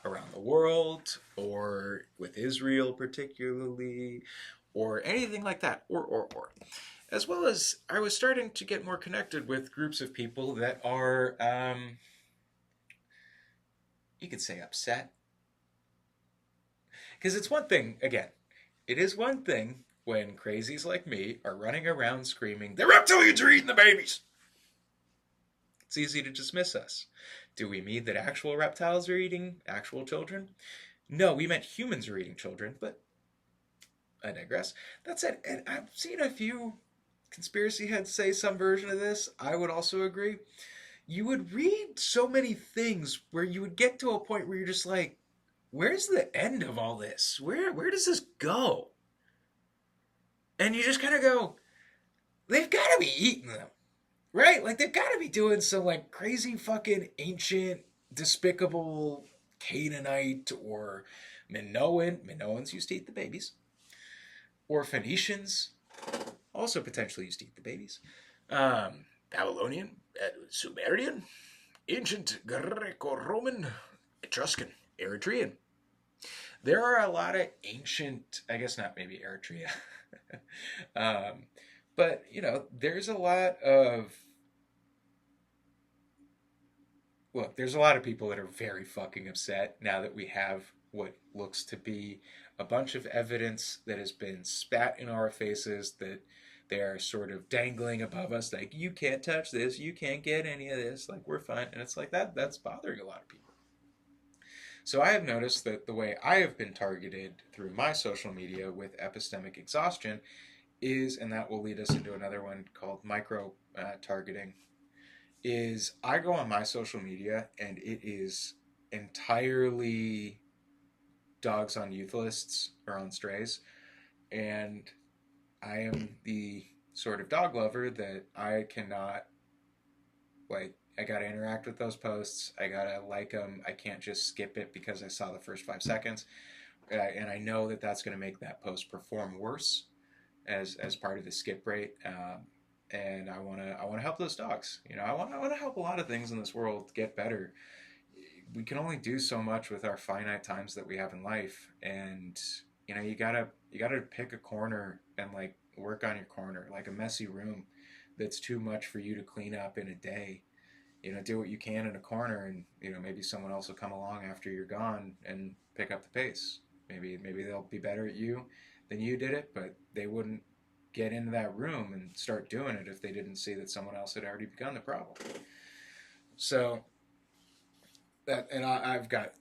around the world or with Israel particularly or anything like that or. As well as I was starting to get more connected with groups of people that are, you could say upset. Because it's one thing, again, it is one thing when crazies like me are running around screaming, the reptilians are eating the babies. It's easy to dismiss us. Do we mean that actual reptiles are eating actual children? No, we meant humans are eating children, but I digress. That said, and I've seen a few conspiracy heads say some version of this. I would also agree. You would read so many things where you would get to a point where you're just like, where's the end of all this? Where does this go? And you just kind of go, they've got to be eating them, right? Like they've got to be doing some like crazy fucking ancient, despicable Canaanite or Minoan. Minoans used to eat the babies. Or Phoenicians also potentially used to eat the babies. Babylonian, Sumerian, ancient Greco-Roman, Etruscan, Eritrean. There are a lot of ancient, I guess not maybe Eritrea, but there's a lot of, look, there's a lot of people that are very fucking upset now that we have what looks to be a bunch of evidence that has been spat in our faces that they're sort of dangling above us, like, you can't touch this, you can't get any of this, like, we're fine. And it's like that's bothering a lot of people. So I have noticed that the way I have been targeted through my social media with epistemic exhaustion is, and that will lead us into another one called micro targeting, is I go on my social media and it is entirely dogs on youth lists or on strays. And I am the sort of dog lover that I cannot, like, I gotta interact with those posts. I gotta like them. I can't just skip it because I saw the first 5 seconds. And I know that that's going to make that post perform worse as part of the skip rate. And I want to help those dogs. I want to help a lot of things in this world get better. We can only do so much with our finite times that we have in life, and you gotta pick a corner and like work on your corner, like a messy room that's too much for you to clean up in a day. Do what you can in a corner, and maybe someone else will come along after you're gone and pick up the pace. Maybe they'll be better at you than you did it, but they wouldn't get into that room and start doing it if they didn't see that someone else had already begun the problem. So I've got,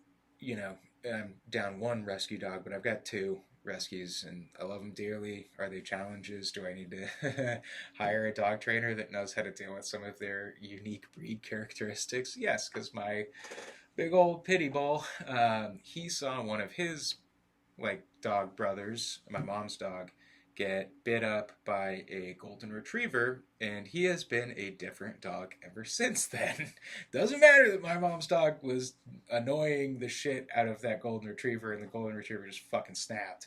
I'm down one rescue dog, but I've got 2 rescues, and I love them dearly. Are they challenges? Do I need to hire a dog trainer that knows how to deal with some of their unique breed characteristics? Yes, because my big old pity bowl, he saw one of his dog brothers, my mom's dog, get bit up by a golden retriever, and he has been a different dog ever since then. Doesn't matter that my mom's dog was annoying the shit out of that golden retriever, and the golden retriever just fucking snapped.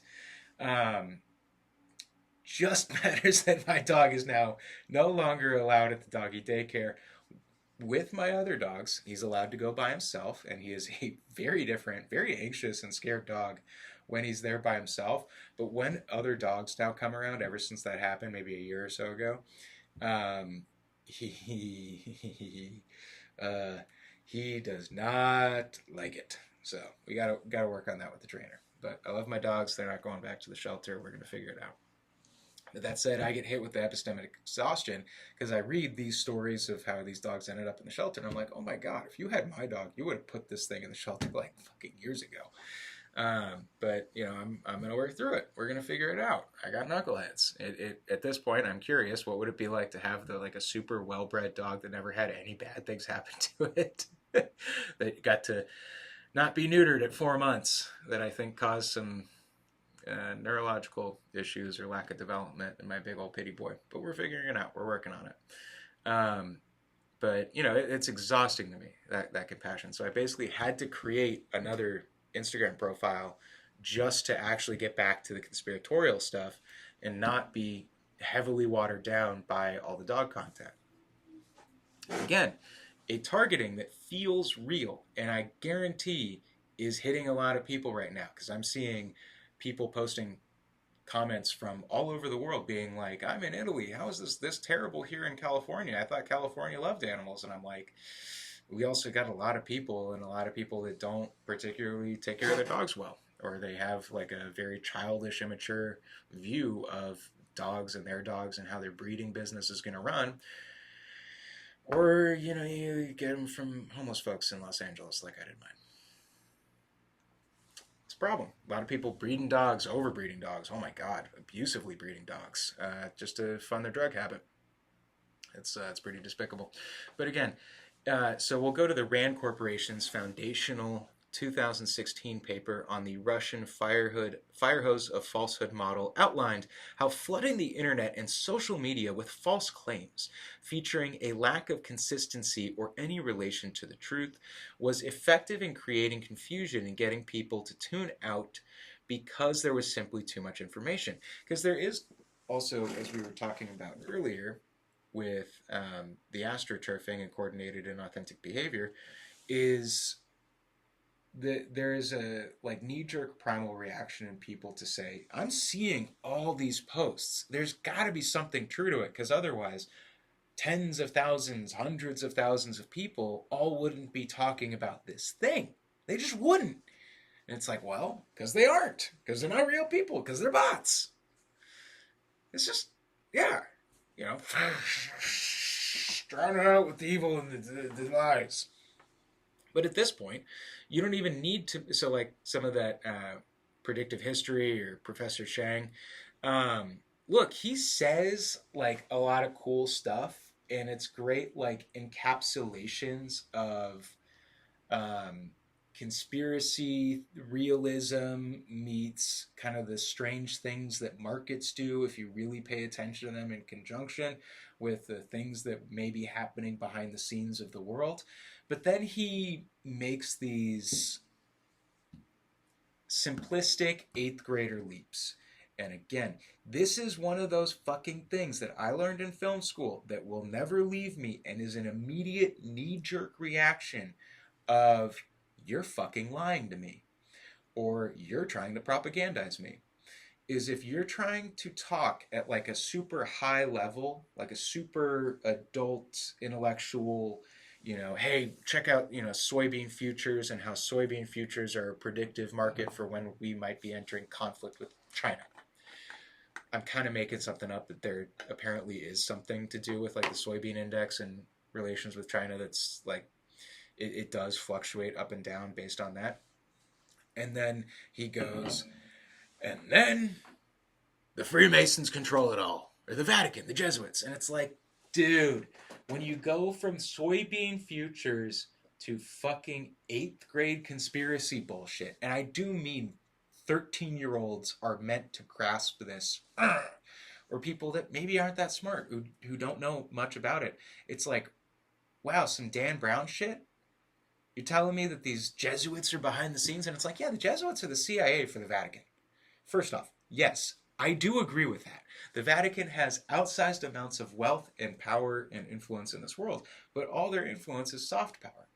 Just matters that my dog is now no longer allowed at the doggy daycare. With my other dogs, he's allowed to go by himself, and he is a very different, very anxious and scared dog when he's there by himself. But when other dogs now come around, ever since that happened, maybe a year or so ago, he does not like it. So we gotta work on that with the trainer. But I love my dogs. They're not going back to the shelter. We're gonna figure it out. That said, I get hit with the epistemic exhaustion because I read these stories of how these dogs ended up in the shelter, and I'm like, oh my god, if you had my dog, you would have put this thing in the shelter like fucking years ago. But I'm gonna work through it. We're gonna figure it out. I got knuckleheads. At this point, I'm curious, what would it be like to have a super well-bred dog that never had any bad things happen to it, that got to not be neutered at 4 months, that I think caused some neurological issues or lack of development in my big old pity boy. But we're figuring it out. We're working on it. But it's exhausting to me, that compassion. So I basically had to create another Instagram profile just to actually get back to the conspiratorial stuff and not be heavily watered down by all the dog content. Again, a targeting that feels real, and I guarantee is hitting a lot of people right now, because I'm seeing people posting comments from all over the world being like, I'm in Italy, how is this terrible here in California? I thought California loved animals. And I'm like, we also got a lot of people that don't particularly take care of their dogs well, or they have a very childish, immature view of dogs and their dogs and how their breeding business is going to run. Or, you get them from homeless folks in Los Angeles like I did mine. It's a problem. A lot of people breeding dogs, overbreeding dogs, oh my god, abusively breeding dogs, just to fund their drug habit. It's pretty despicable. But again, so we'll go to the RAND Corporation's foundational 2016 paper on the Russian fire hose of falsehood model outlined how flooding the internet and social media with false claims featuring a lack of consistency or any relation to the truth was effective in creating confusion and getting people to tune out because there was simply too much information. Because there is also, as we were talking about earlier with the astroturfing and coordinated and authentic behavior, is there is a knee-jerk primal reaction in people to say, I'm seeing all these posts, there's got to be something true to it, because otherwise tens of thousands, hundreds of thousands of people all wouldn't be talking about this thing. They just wouldn't. And it's like, well, because they aren't, because they're not real people, because they're bots. It's just, yeah, you know, drown it out with the evil and the lies. But at this point, you don't even need to. So, like some of that predictive history or Professor Chang, look, he says like a lot of cool stuff, and it's great, like encapsulations of um, conspiracy realism meets kind of the strange things that markets do if you really pay attention to them in conjunction with the things that may be happening behind the scenes of the world. But then he makes these simplistic eighth grader leaps. And again, this is one of those fucking things that I learned in film school that will never leave me and is an immediate knee jerk reaction of you're fucking lying to me or you're trying to propagandize me. Is if you're trying to talk at like a super high level, like a super adult intellectual, hey, check out, soybean futures and how soybean futures are a predictive market for when we might be entering conflict with China. I'm kind of making something up that there apparently is something to do with like the soybean index and relations with China that's like it does fluctuate up and down based on that. And then he goes, and then the Freemasons control it all, or the Vatican, the Jesuits. And it's like, dude, when you go from soybean futures to fucking eighth grade conspiracy bullshit, and I do mean 13-year-olds are meant to grasp this, or people that maybe aren't that smart, who don't know much about it. It's like, wow, some Dan Brown shit? You're telling me that these Jesuits are behind the scenes? And it's like, yeah, the Jesuits are the CIA for the Vatican. First off, yes, I do agree with that. The Vatican has outsized amounts of wealth and power and influence in this world, but all their influence is soft power.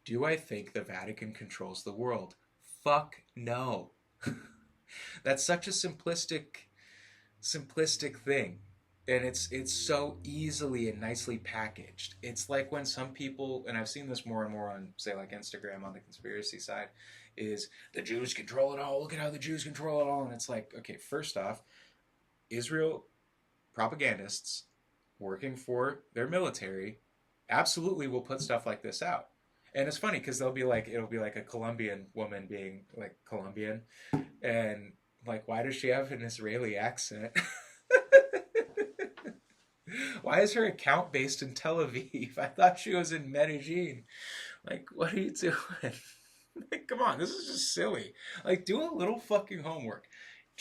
Do I think the Vatican controls the world? Fuck no. That's such a simplistic thing. And it's so easily and nicely packaged. It's like when some people, and I've seen this more and more on, say, like Instagram on the conspiracy side, is the Jews control it all. Look at how the Jews control it all. And it's like, okay, first off, Israel propagandists working for their military absolutely will put stuff like this out. And it's funny because it'll be like a Colombian woman being like Colombian, and like, why does she have an Israeli accent? Why is her account based in Tel Aviv? I thought she was in Medellin. Like, what are you doing? Like, come on, this is just silly. Like, do a little fucking homework.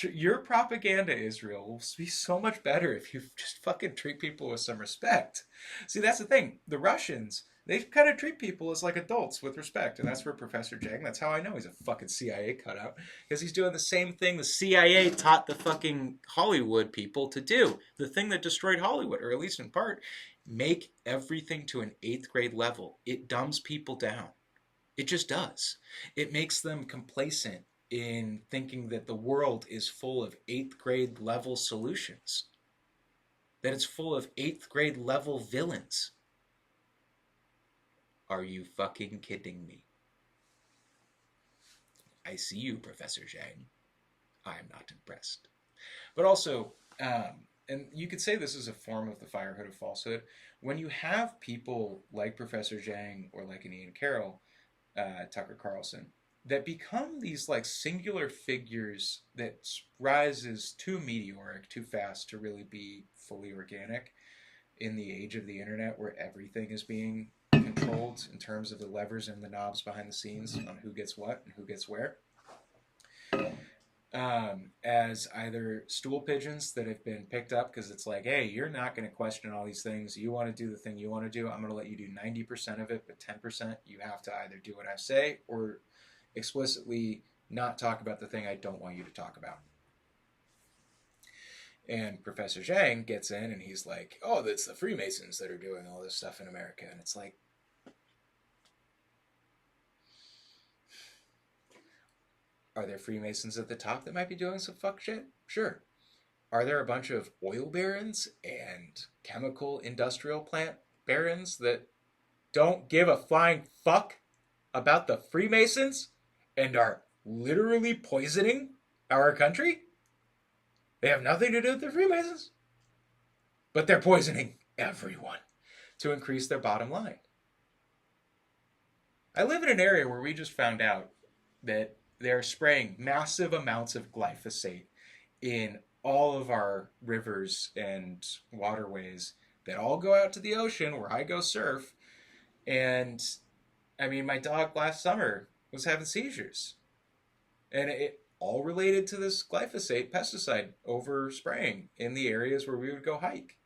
Your propaganda, Israel, will be so much better if you just fucking treat people with some respect. See, that's the thing. The Russians, they kind of treat people as like adults with respect. And that's where Professor Chang, that's how I know he's a fucking CIA cutout. Because he's doing the same thing the CIA taught the fucking Hollywood people to do. The thing that destroyed Hollywood, or at least in part, make everything to an eighth grade level. It dumbs people down. It just does. It makes them complacent in thinking that the world is full of eighth grade level solutions, that it's full of eighth grade level villains. Are you fucking kidding me? I see you, Professor Chang. I am not impressed. But also, and you could say this is a form of the fire hood of falsehood, when you have people like Professor Chang or like an Ian Carroll, Tucker Carlson, that become these like singular figures that rises too meteoric, too fast to really be fully organic in the age of the internet where everything is being controlled in terms of the levers and the knobs behind the scenes on who gets what and who gets where. As either stool pigeons that have been picked up because it's like, hey, you're not going to question all these things. You want to do the thing you want to do. I'm going to let you do 90% of it, but 10% you have to either do what I say or explicitly not talk about the thing I don't want you to talk about. And Professor Chang gets in and he's like, oh, it's the Freemasons that are doing all this stuff in America. And it's like, are there Freemasons at the top that might be doing some fuck shit? Sure. Are there a bunch of oil barons and chemical industrial plant barons that don't give a flying fuck about the Freemasons and are literally poisoning our country? They have nothing to do with the Freemasons. but they're poisoning everyone to increase their bottom line. I live in an area where we just found out that they're spraying massive amounts of glyphosate in all of our rivers and waterways that all go out to the ocean where I go surf. And I mean, my dog last summer was having seizures. And it all related to this glyphosate pesticide over spraying in the areas where we would go hike.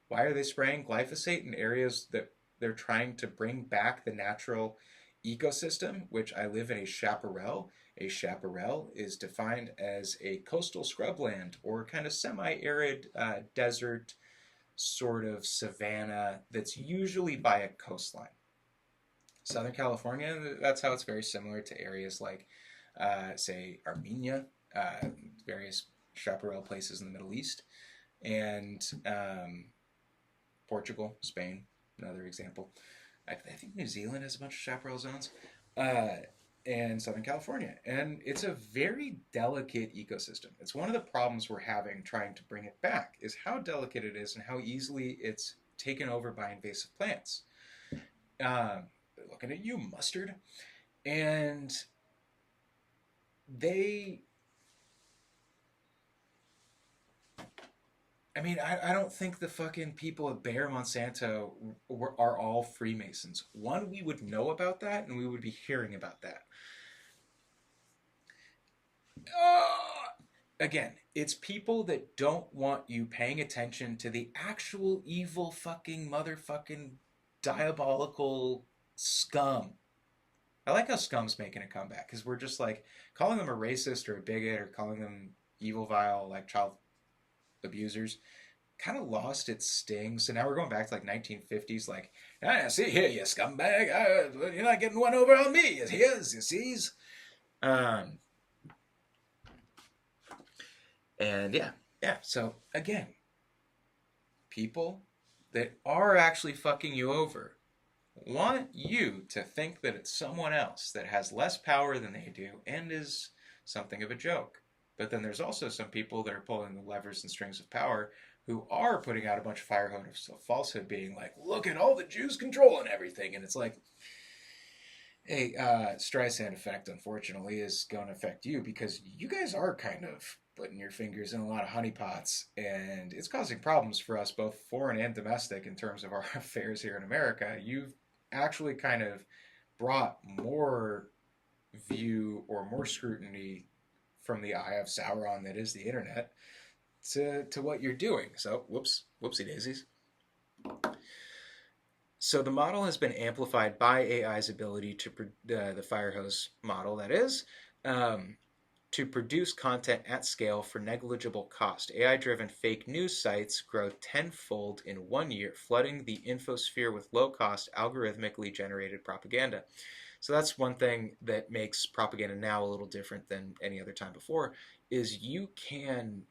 Why are they spraying glyphosate in areas that they're trying to bring back the natural ecosystem, which I live in a chaparral. A chaparral is defined as a coastal scrubland or kind of semi-arid desert sort of savanna that's usually by a coastline. Southern California, that's how it's very similar to areas like, say, Armenia, various chaparral places in the Middle East, and Portugal, Spain, another example. I think New Zealand has a bunch of chaparral zones, and Southern California. And it's a very delicate ecosystem. It's one of the problems we're having trying to bring it back, is how delicate it is and how easily it's taken over by invasive plants. Looking at you, mustard. And I don't think the fucking people at Bayer Monsanto are all Freemasons. One, we would know about that, and we would be hearing about that. Again, it's people that don't want you paying attention to the actual evil fucking motherfucking diabolical scum. I like how scum's making a comeback, because we're just like calling them a racist or a bigot or calling them evil, vile, like child abusers kind of lost its sting. So now we're going back to like 1950s, like, see here, you scumbag, you're not getting one over on me. Here's, you sees. And yeah. So again, people that are actually fucking you over want you to think that it's someone else that has less power than they do and is something of a joke. But then there's also some people that are pulling the levers and strings of power who are putting out a bunch of firehood of falsehood, being like, look at all the Jews controlling everything. And it's like, hey, Streisand effect, unfortunately, is going to affect you, because you guys are kind of putting your fingers in a lot of honeypots, and it's causing problems for us, both foreign and domestic, in terms of our affairs here in America. You've actually kind of brought more view or more scrutiny from the eye of Sauron that is the internet to what you're doing. So, whoopsie daisies. So the model has been amplified by AI's ability to, the Firehose model, that is, to produce content at scale for negligible cost. AI-driven fake news sites grow tenfold in 1 year, flooding the infosphere with low-cost, algorithmically generated propaganda. So that's one thing that makes propaganda now a little different than any other time before, is you can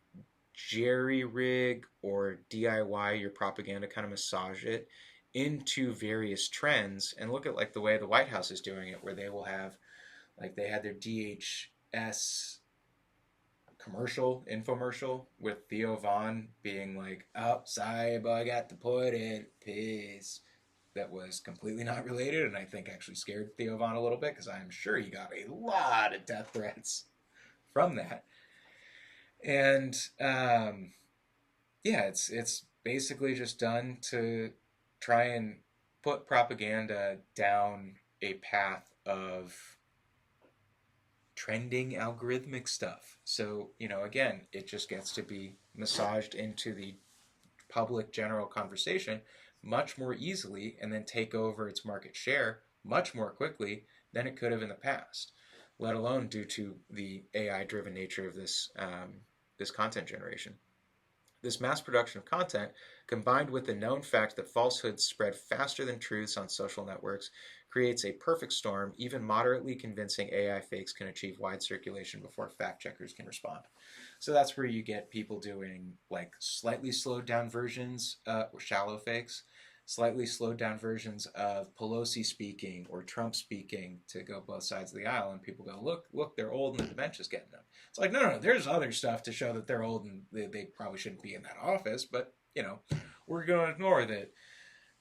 jerry-rig or DIY your propaganda, kind of massage it into various trends. And look at like the way the White House is doing it, where they will have, like, they had their DHS infomercial with Theo Vaughn being like, oh, sorry, but I got to put it, peace. That was completely not related, and I think actually scared Theo Vaughn a little bit, because I'm sure he got a lot of death threats from that. And it's basically just done to try and put propaganda down a path of trending algorithmic stuff. So, again, it just gets to be massaged into the public general conversation much more easily, and then take over its market share much more quickly than it could have in the past, let alone due to the AI-driven nature of this content generation. This mass production of content, combined with the known fact that falsehoods spread faster than truths on social networks, creates a perfect storm. Even moderately convincing AI fakes can achieve wide circulation before fact checkers can respond. So that's where you get people doing like slightly slowed down versions, or shallow fakes, slightly slowed down versions of Pelosi speaking or Trump speaking to go both sides of the aisle, and people go, look, they're old and the dementia's getting them. It's like, no, there's other stuff to show that they're old and they probably shouldn't be in that office, but you know, we're going to ignore that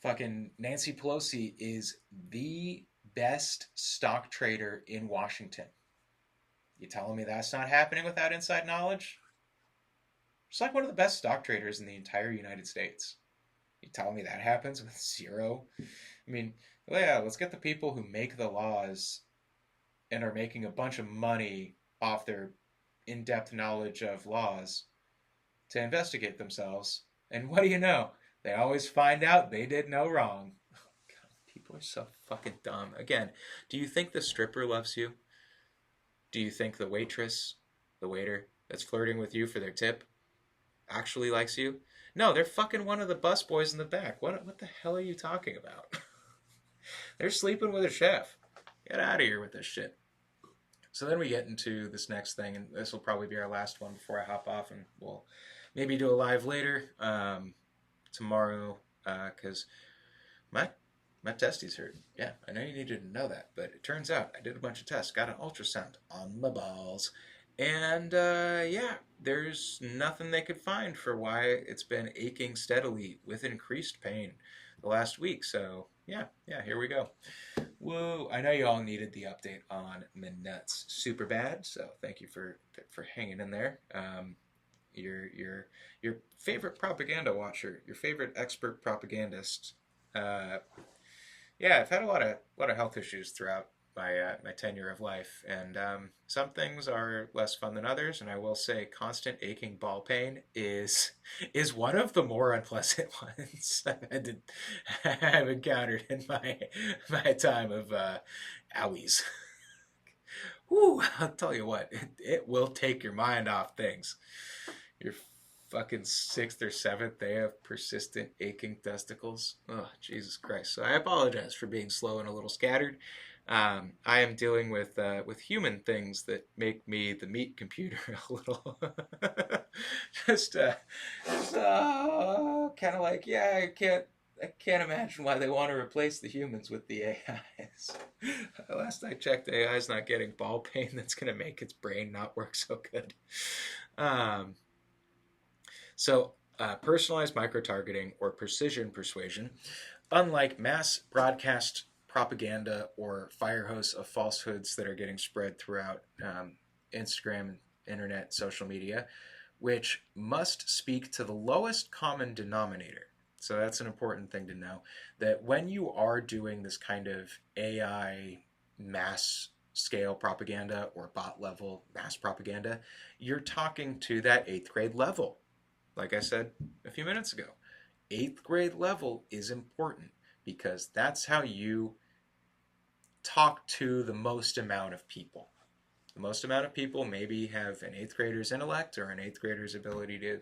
fucking Nancy Pelosi is the best stock trader in Washington. You telling me that's not happening without inside knowledge? She's like one of the best stock traders in the entire United States. You telling me that happens with zero? I mean, well, yeah, let's get the people who make the laws and are making a bunch of money off their in-depth knowledge of laws to investigate themselves. And what do you know? They always find out they did no wrong. Oh, God, people are so fucking dumb. Again, do you think the stripper loves you? Do you think the waitress, the waiter that's flirting with you for their tip actually likes you? No, they're fucking one of the busboys in the back. What the hell are you talking about? They're sleeping with a chef. Get out of here with this shit. So then we get into this next thing, and this will probably be our last one before I hop off, and we'll maybe do a live later tomorrow, because my testes hurt. Yeah, I know you needed to know that, but it turns out I did a bunch of tests, got an ultrasound on my balls, and yeah, there's nothing they could find for why it's been aching steadily with increased pain the last week. So yeah, here we go. Whoa! I know you all needed the update on my nuts super bad, so thank you for hanging in there. Your favorite propaganda watcher, your favorite expert propagandist. Yeah, I've had a lot of health issues throughout my tenure of life, and some things are less fun than others. And I will say, constant aching ball pain is one of the more unpleasant ones I've encountered in my time of owies. Whew, I'll tell you what, it will take your mind off things. Your fucking 6th or 7th day of persistent aching testicles. Oh, Jesus Christ. So I apologize for being slow and a little scattered. I am dealing with human things that make me the meat computer a little. just kind of like, yeah, I can't imagine why they want to replace the humans with the AIs. Last I checked, AI is not getting ball pain that's going to make its brain not work so good. So, personalized micro-targeting or precision persuasion, unlike mass broadcast propaganda or fire hose of falsehoods that are getting spread throughout Instagram, internet, social media, which must speak to the lowest common denominator. So that's an important thing to know, that when you are doing this kind of AI mass scale propaganda or bot level mass propaganda, you're talking to that 8th grade level. Like I said a few minutes ago, 8th grade level is important because that's how you talk to the most amount of people. The most amount of people maybe have an 8th grader's intellect or an 8th grader's ability to,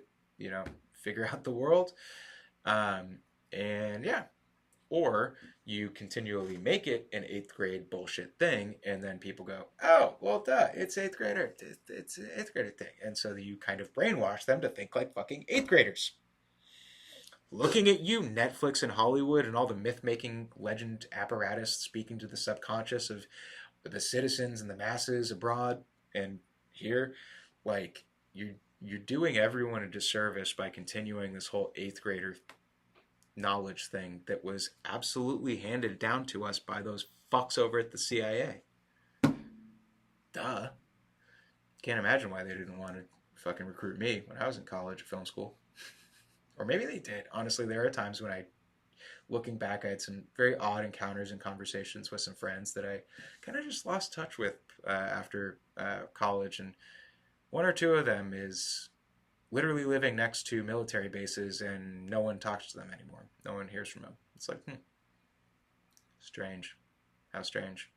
figure out the world. And yeah, or you continually make it an 8th grade bullshit thing, and then people go, oh, well, duh, it's 8th grader. It's an 8th grader thing. And so you kind of brainwash them to think like fucking 8th graders. Looking at you, Netflix and Hollywood and all the myth-making legend apparatus speaking to the subconscious of the citizens and the masses abroad and here, like, you're doing everyone a disservice by continuing this whole 8th grader knowledge thing that was absolutely handed down to us by those fucks over at the CIA. Duh. Can't imagine why they didn't want to fucking recruit me when I was in college at film school. Or maybe they did. Honestly, there are times when looking back, I had some very odd encounters and conversations with some friends that I kind of just lost touch with after college. And one or two of them is literally living next to military bases and no one talks to them anymore. No one hears from them. It's like, strange. How strange.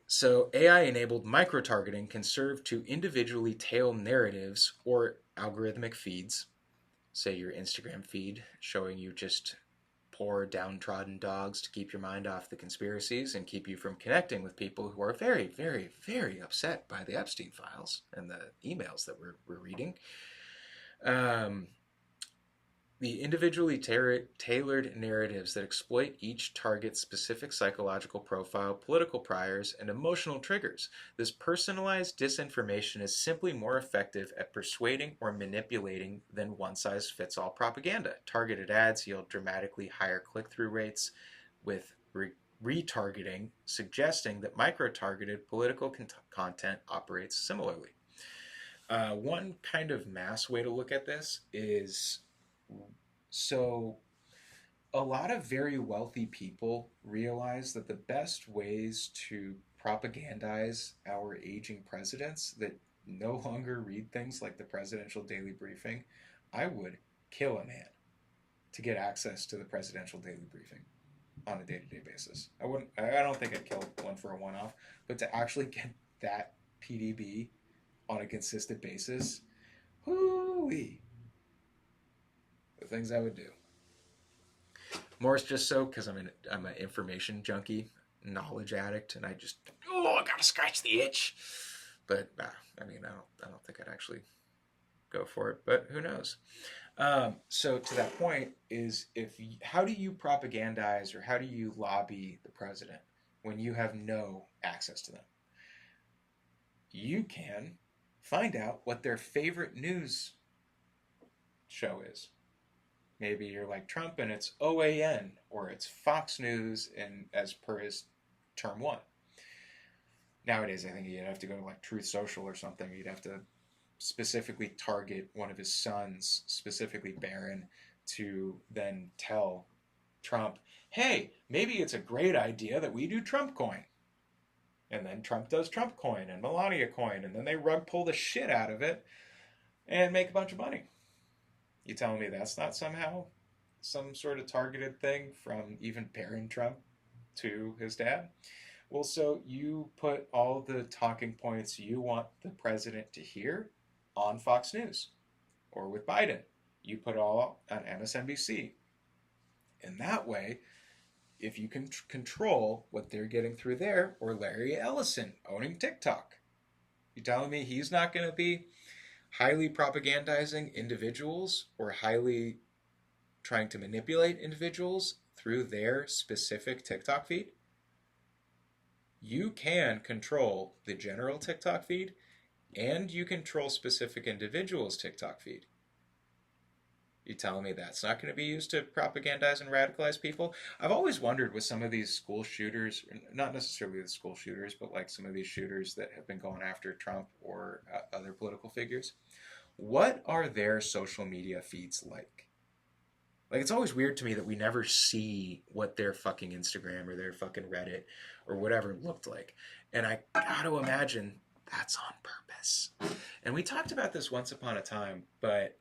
So AI-enabled micro-targeting can serve to individually tail narratives or algorithmic feeds, say your Instagram feed showing you just poor downtrodden dogs to keep your mind off the conspiracies and keep you from connecting with people who are very, very, very upset by the Epstein files and the emails that we're reading. The individually tailored narratives that exploit each target's specific psychological profile, political priors, and emotional triggers. This personalized disinformation is simply more effective at persuading or manipulating than one-size-fits-all propaganda. Targeted ads yield dramatically higher click-through rates, with retargeting suggesting that micro-targeted political content operates similarly. One kind of mass way to look at this is, so a lot of very wealthy people realize that the best ways to propagandize our aging presidents that no longer read things like the Presidential Daily Briefing, I would kill a man to get access to the Presidential Daily Briefing on a day-to-day basis. I don't think I'd kill one for a one-off, but to actually get that PDB on a consistent basis, hoo-wee, the things I would do. More is just so because I'm an information junkie, knowledge addict, and I gotta scratch the itch. But I don't think I'd actually go for it. But who knows? So to that point is, how do you propagandize or how do you lobby the president when you have no access to them? You can find out what their favorite news show is. Maybe you're like Trump and it's OAN, or it's Fox News and as per his term one. Nowadays, I think you'd have to go to like Truth Social or something. You'd have to specifically target one of his sons, specifically Barron, to then tell Trump, hey, maybe it's a great idea that we do Trump coin. And then Trump does Trump coin and Melania coin, and then they rug pull the shit out of it and make a bunch of money. You telling me that's not somehow some sort of targeted thing from even Barron Trump to his dad? Well, so you put all the talking points you want the president to hear on Fox News, or with Biden, you put all on MSNBC. And that way, if you can control what they're getting through there, or Larry Ellison owning TikTok, you telling me he's not going to be highly propagandizing individuals or highly trying to manipulate individuals through their specific TikTok feed? You can control the general TikTok feed, and you control specific individuals' TikTok feed. You telling me that's not going to be used to propagandize and radicalize people? I've always wondered with some of these school shooters, not necessarily the school shooters, but like some of these shooters that have been going after Trump or other political figures, what are their social media feeds like? Like, it's always weird to me that we never see what their fucking Instagram or their fucking Reddit or whatever looked like. And I gotta imagine that's on purpose. And we talked about this once upon a time, but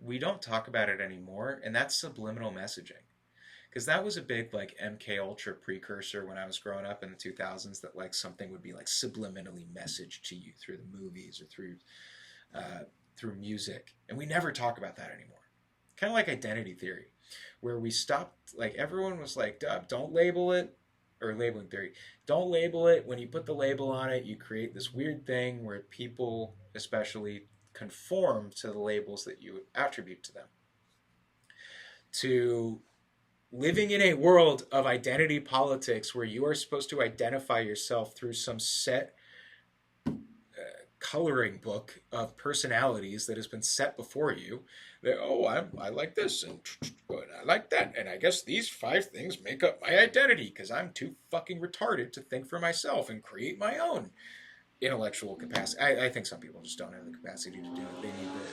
we don't talk about it anymore, and that's subliminal messaging. Because that was a big like MK Ultra precursor when I was growing up in the 2000s, that like something would be like subliminally messaged to you through the movies or through music, and we never talk about that anymore. Kind of like identity theory, where we stopped, like everyone was like, don't label it, or labeling theory, don't label it. When you put the label on it, you create this weird thing where people especially conform to the labels that you attribute to them. To living in a world of identity politics where you are supposed to identify yourself through some set coloring book of personalities that has been set before you. That, I like this and I like that, and I guess these 5 things make up my identity because I'm too fucking retarded to think for myself and create my own intellectual capacity. I think some people just don't have the capacity to do it.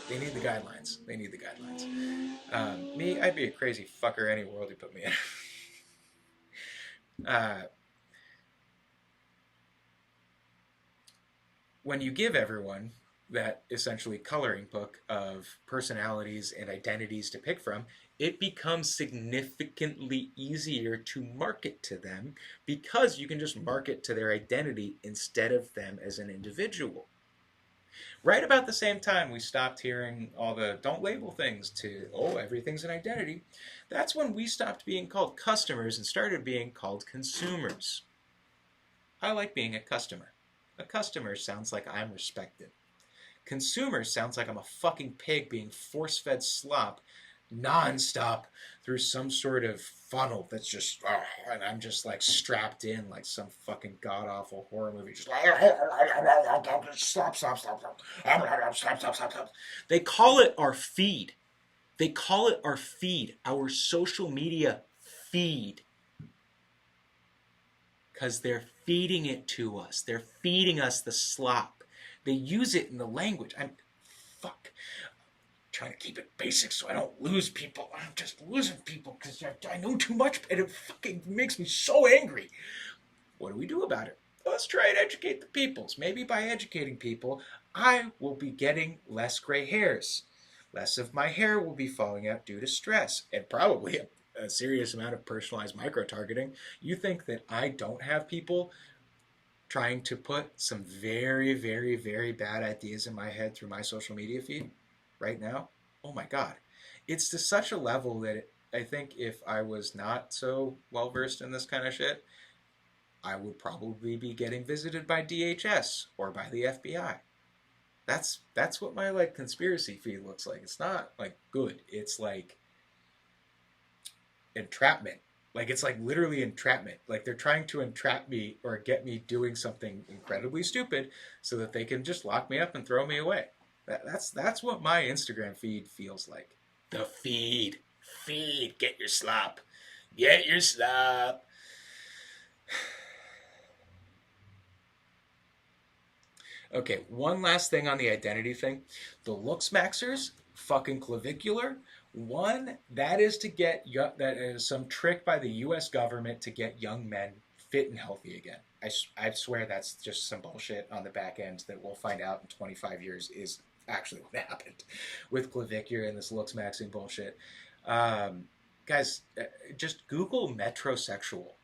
They need the guidelines. They need the guidelines. Me, I'd be a crazy fucker any world you put me in. When you give everyone that essentially coloring book of personalities and identities to pick from, it becomes significantly easier to market to them because you can just market to their identity instead of them as an individual. Right about the same time we stopped hearing all the don't label things to, everything's an identity, that's when we stopped being called customers and started being called consumers. I like being a customer. A customer sounds like I'm respected. Consumer sounds like I'm a fucking pig being force-fed slop nonstop through some sort of funnel that's just, and I'm just like strapped in like some fucking god awful horror movie, just like stop. They call it our feed. They call it our feed, our social media feed, because they're feeding it to us. They're feeding us the slop. They use it in the language. Fuck. Trying to keep it basic so I don't lose people. I'm just losing people because I know too much and it fucking makes me so angry. What do we do about it? Let's try and educate the peoples. Maybe by educating people, I will be getting less gray hairs. Less of my hair will be falling out due to stress and probably a serious amount of personalized micro-targeting. You think that I don't have people trying to put some very, very, very bad ideas in my head through my social media feed right now? Oh my God. It's to such a level that I think if I was not so well versed in this kind of shit, I would probably be getting visited by DHS or by the FBI. That's what my like conspiracy feed looks like. It's not like good. It's like entrapment. Like it's like literally entrapment. Like they're trying to entrap me or get me doing something incredibly stupid so that they can just lock me up and throw me away. That's what my Instagram feed feels like. The feed. Feed. Get your slop. Get your slop. Okay, one last thing on the identity thing. The looks maxers, fucking clavicular. One, that is to get that is some trick by the U.S. government to get young men fit and healthy again. I swear that's just some bullshit on the back end that we'll find out in 25 years is actually what happened with clavicular and this looks maxing bullshit. Guys, just Google metrosexual.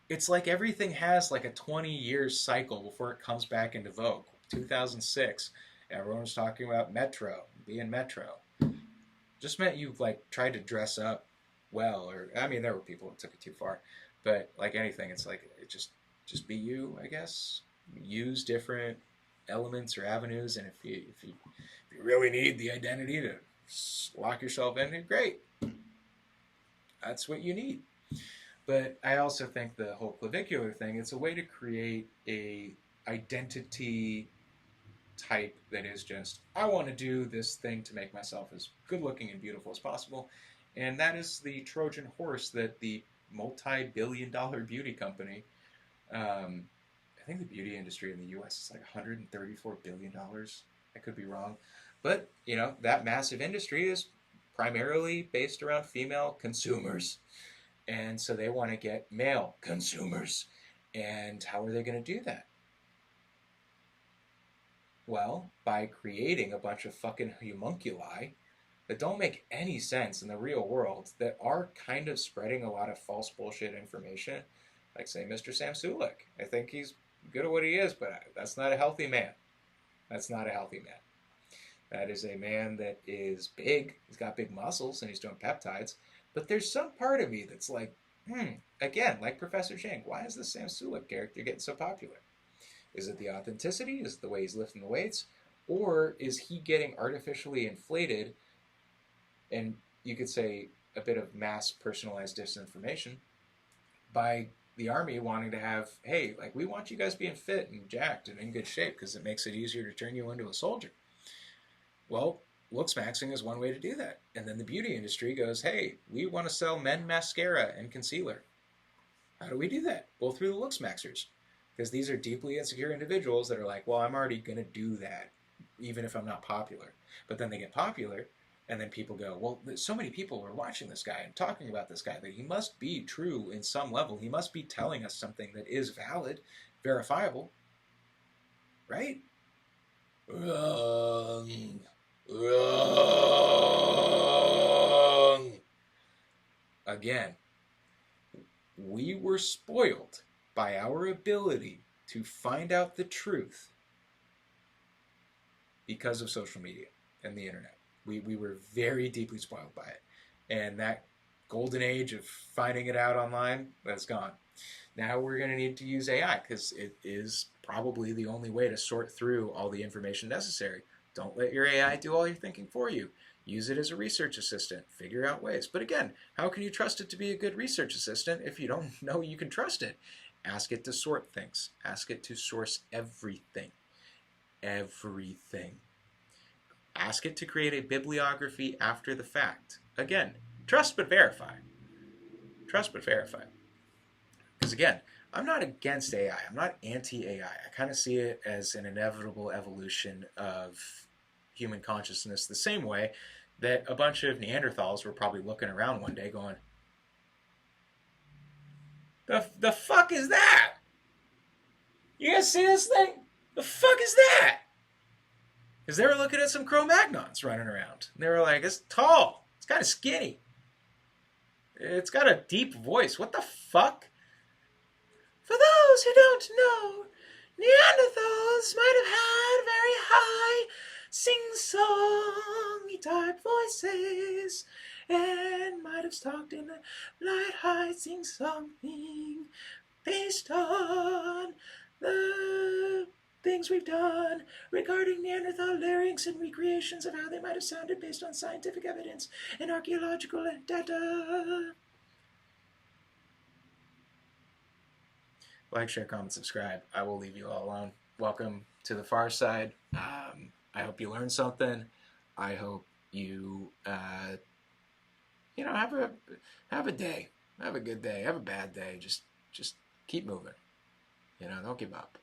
It's like everything has like a 20-year cycle before it comes back into vogue. 2006, everyone was talking about Metro, being Metro. Just meant you like tried to dress up well, or I mean, there were people that took it too far, but like anything, it's like it just be you, I guess. Use different elements or avenues, and if you really need the identity to lock yourself in, great. That's what you need. But I also think the whole clavicular thing, it's a way to create a identity type that is just, I want to do this thing to make myself as good looking and beautiful as possible. And that is the Trojan horse that the multi-billion-dollar beauty company, I think the beauty industry in the US is like $134 billion. I could be wrong. But, you know, that massive industry is primarily based around female consumers. And so they want to get male consumers. And how are they going to do that? Well, by creating a bunch of fucking homunculi that don't make any sense in the real world, that are kind of spreading a lot of false bullshit information. Like, say, Mr. Sam Sulek. I think he's good at what he is, but that's not a healthy man. That's not a healthy man. That is a man that is big. He's got big muscles, and he's doing peptides. But there's some part of me that's like, again, like Professor Chang, why is this Sam Sulek character getting so popular? Is it the authenticity? Is it the way he's lifting the weights? Or is he getting artificially inflated and you could say a bit of mass personalized disinformation by the army wanting to have, hey, like we want you guys being fit and jacked and in good shape because it makes it easier to turn you into a soldier. Well, looks maxing is one way to do that. And then the beauty industry goes, hey, we want to sell men mascara and concealer. How do we do that? Well, through the looks maxers. Because these are deeply insecure individuals that are like, well, I'm already going to do that, even if I'm not popular. But then they get popular, and then people go, well, so many people are watching this guy and talking about this guy that he must be true in some level. He must be telling us something that is valid, verifiable. Right? Wrong. Again, we were spoiled by our ability to find out the truth because of social media and the internet. We were very deeply spoiled by it. And that golden age of finding it out online, that's gone. Now we're going to need to use AI because it is probably the only way to sort through all the information necessary. Don't let your AI do all your thinking for you. Use it as a research assistant. Figure out ways. But again, how can you trust it to be a good research assistant if you don't know you can trust it? Ask it to sort things. Ask it to source everything. Everything. Ask it to create a bibliography after the fact. Again, trust but verify. Trust but verify. Because again, I'm not against AI. I'm not anti-AI. I kind of see it as an inevitable evolution of human consciousness, the same way that a bunch of Neanderthals were probably looking around one day going, the fuck is that? You guys see this thing? The fuck is that? Because they were looking at some Cro-Magnons running around. And they were like, it's tall. It's kind of skinny. It's got a deep voice. What the fuck? For those who don't know, Neanderthals might have had very high sing-songy type voices and might have talked in a light, high sing-song thing based on the things we've done regarding Neanderthal larynx and recreations of how they might have sounded based on scientific evidence and archaeological data. Like, share, comment, subscribe. I will leave you all alone. Welcome to the far side. I hope you learned something. I hope you, have a day. Have a good day. Have a bad day. Just keep moving. Don't give up.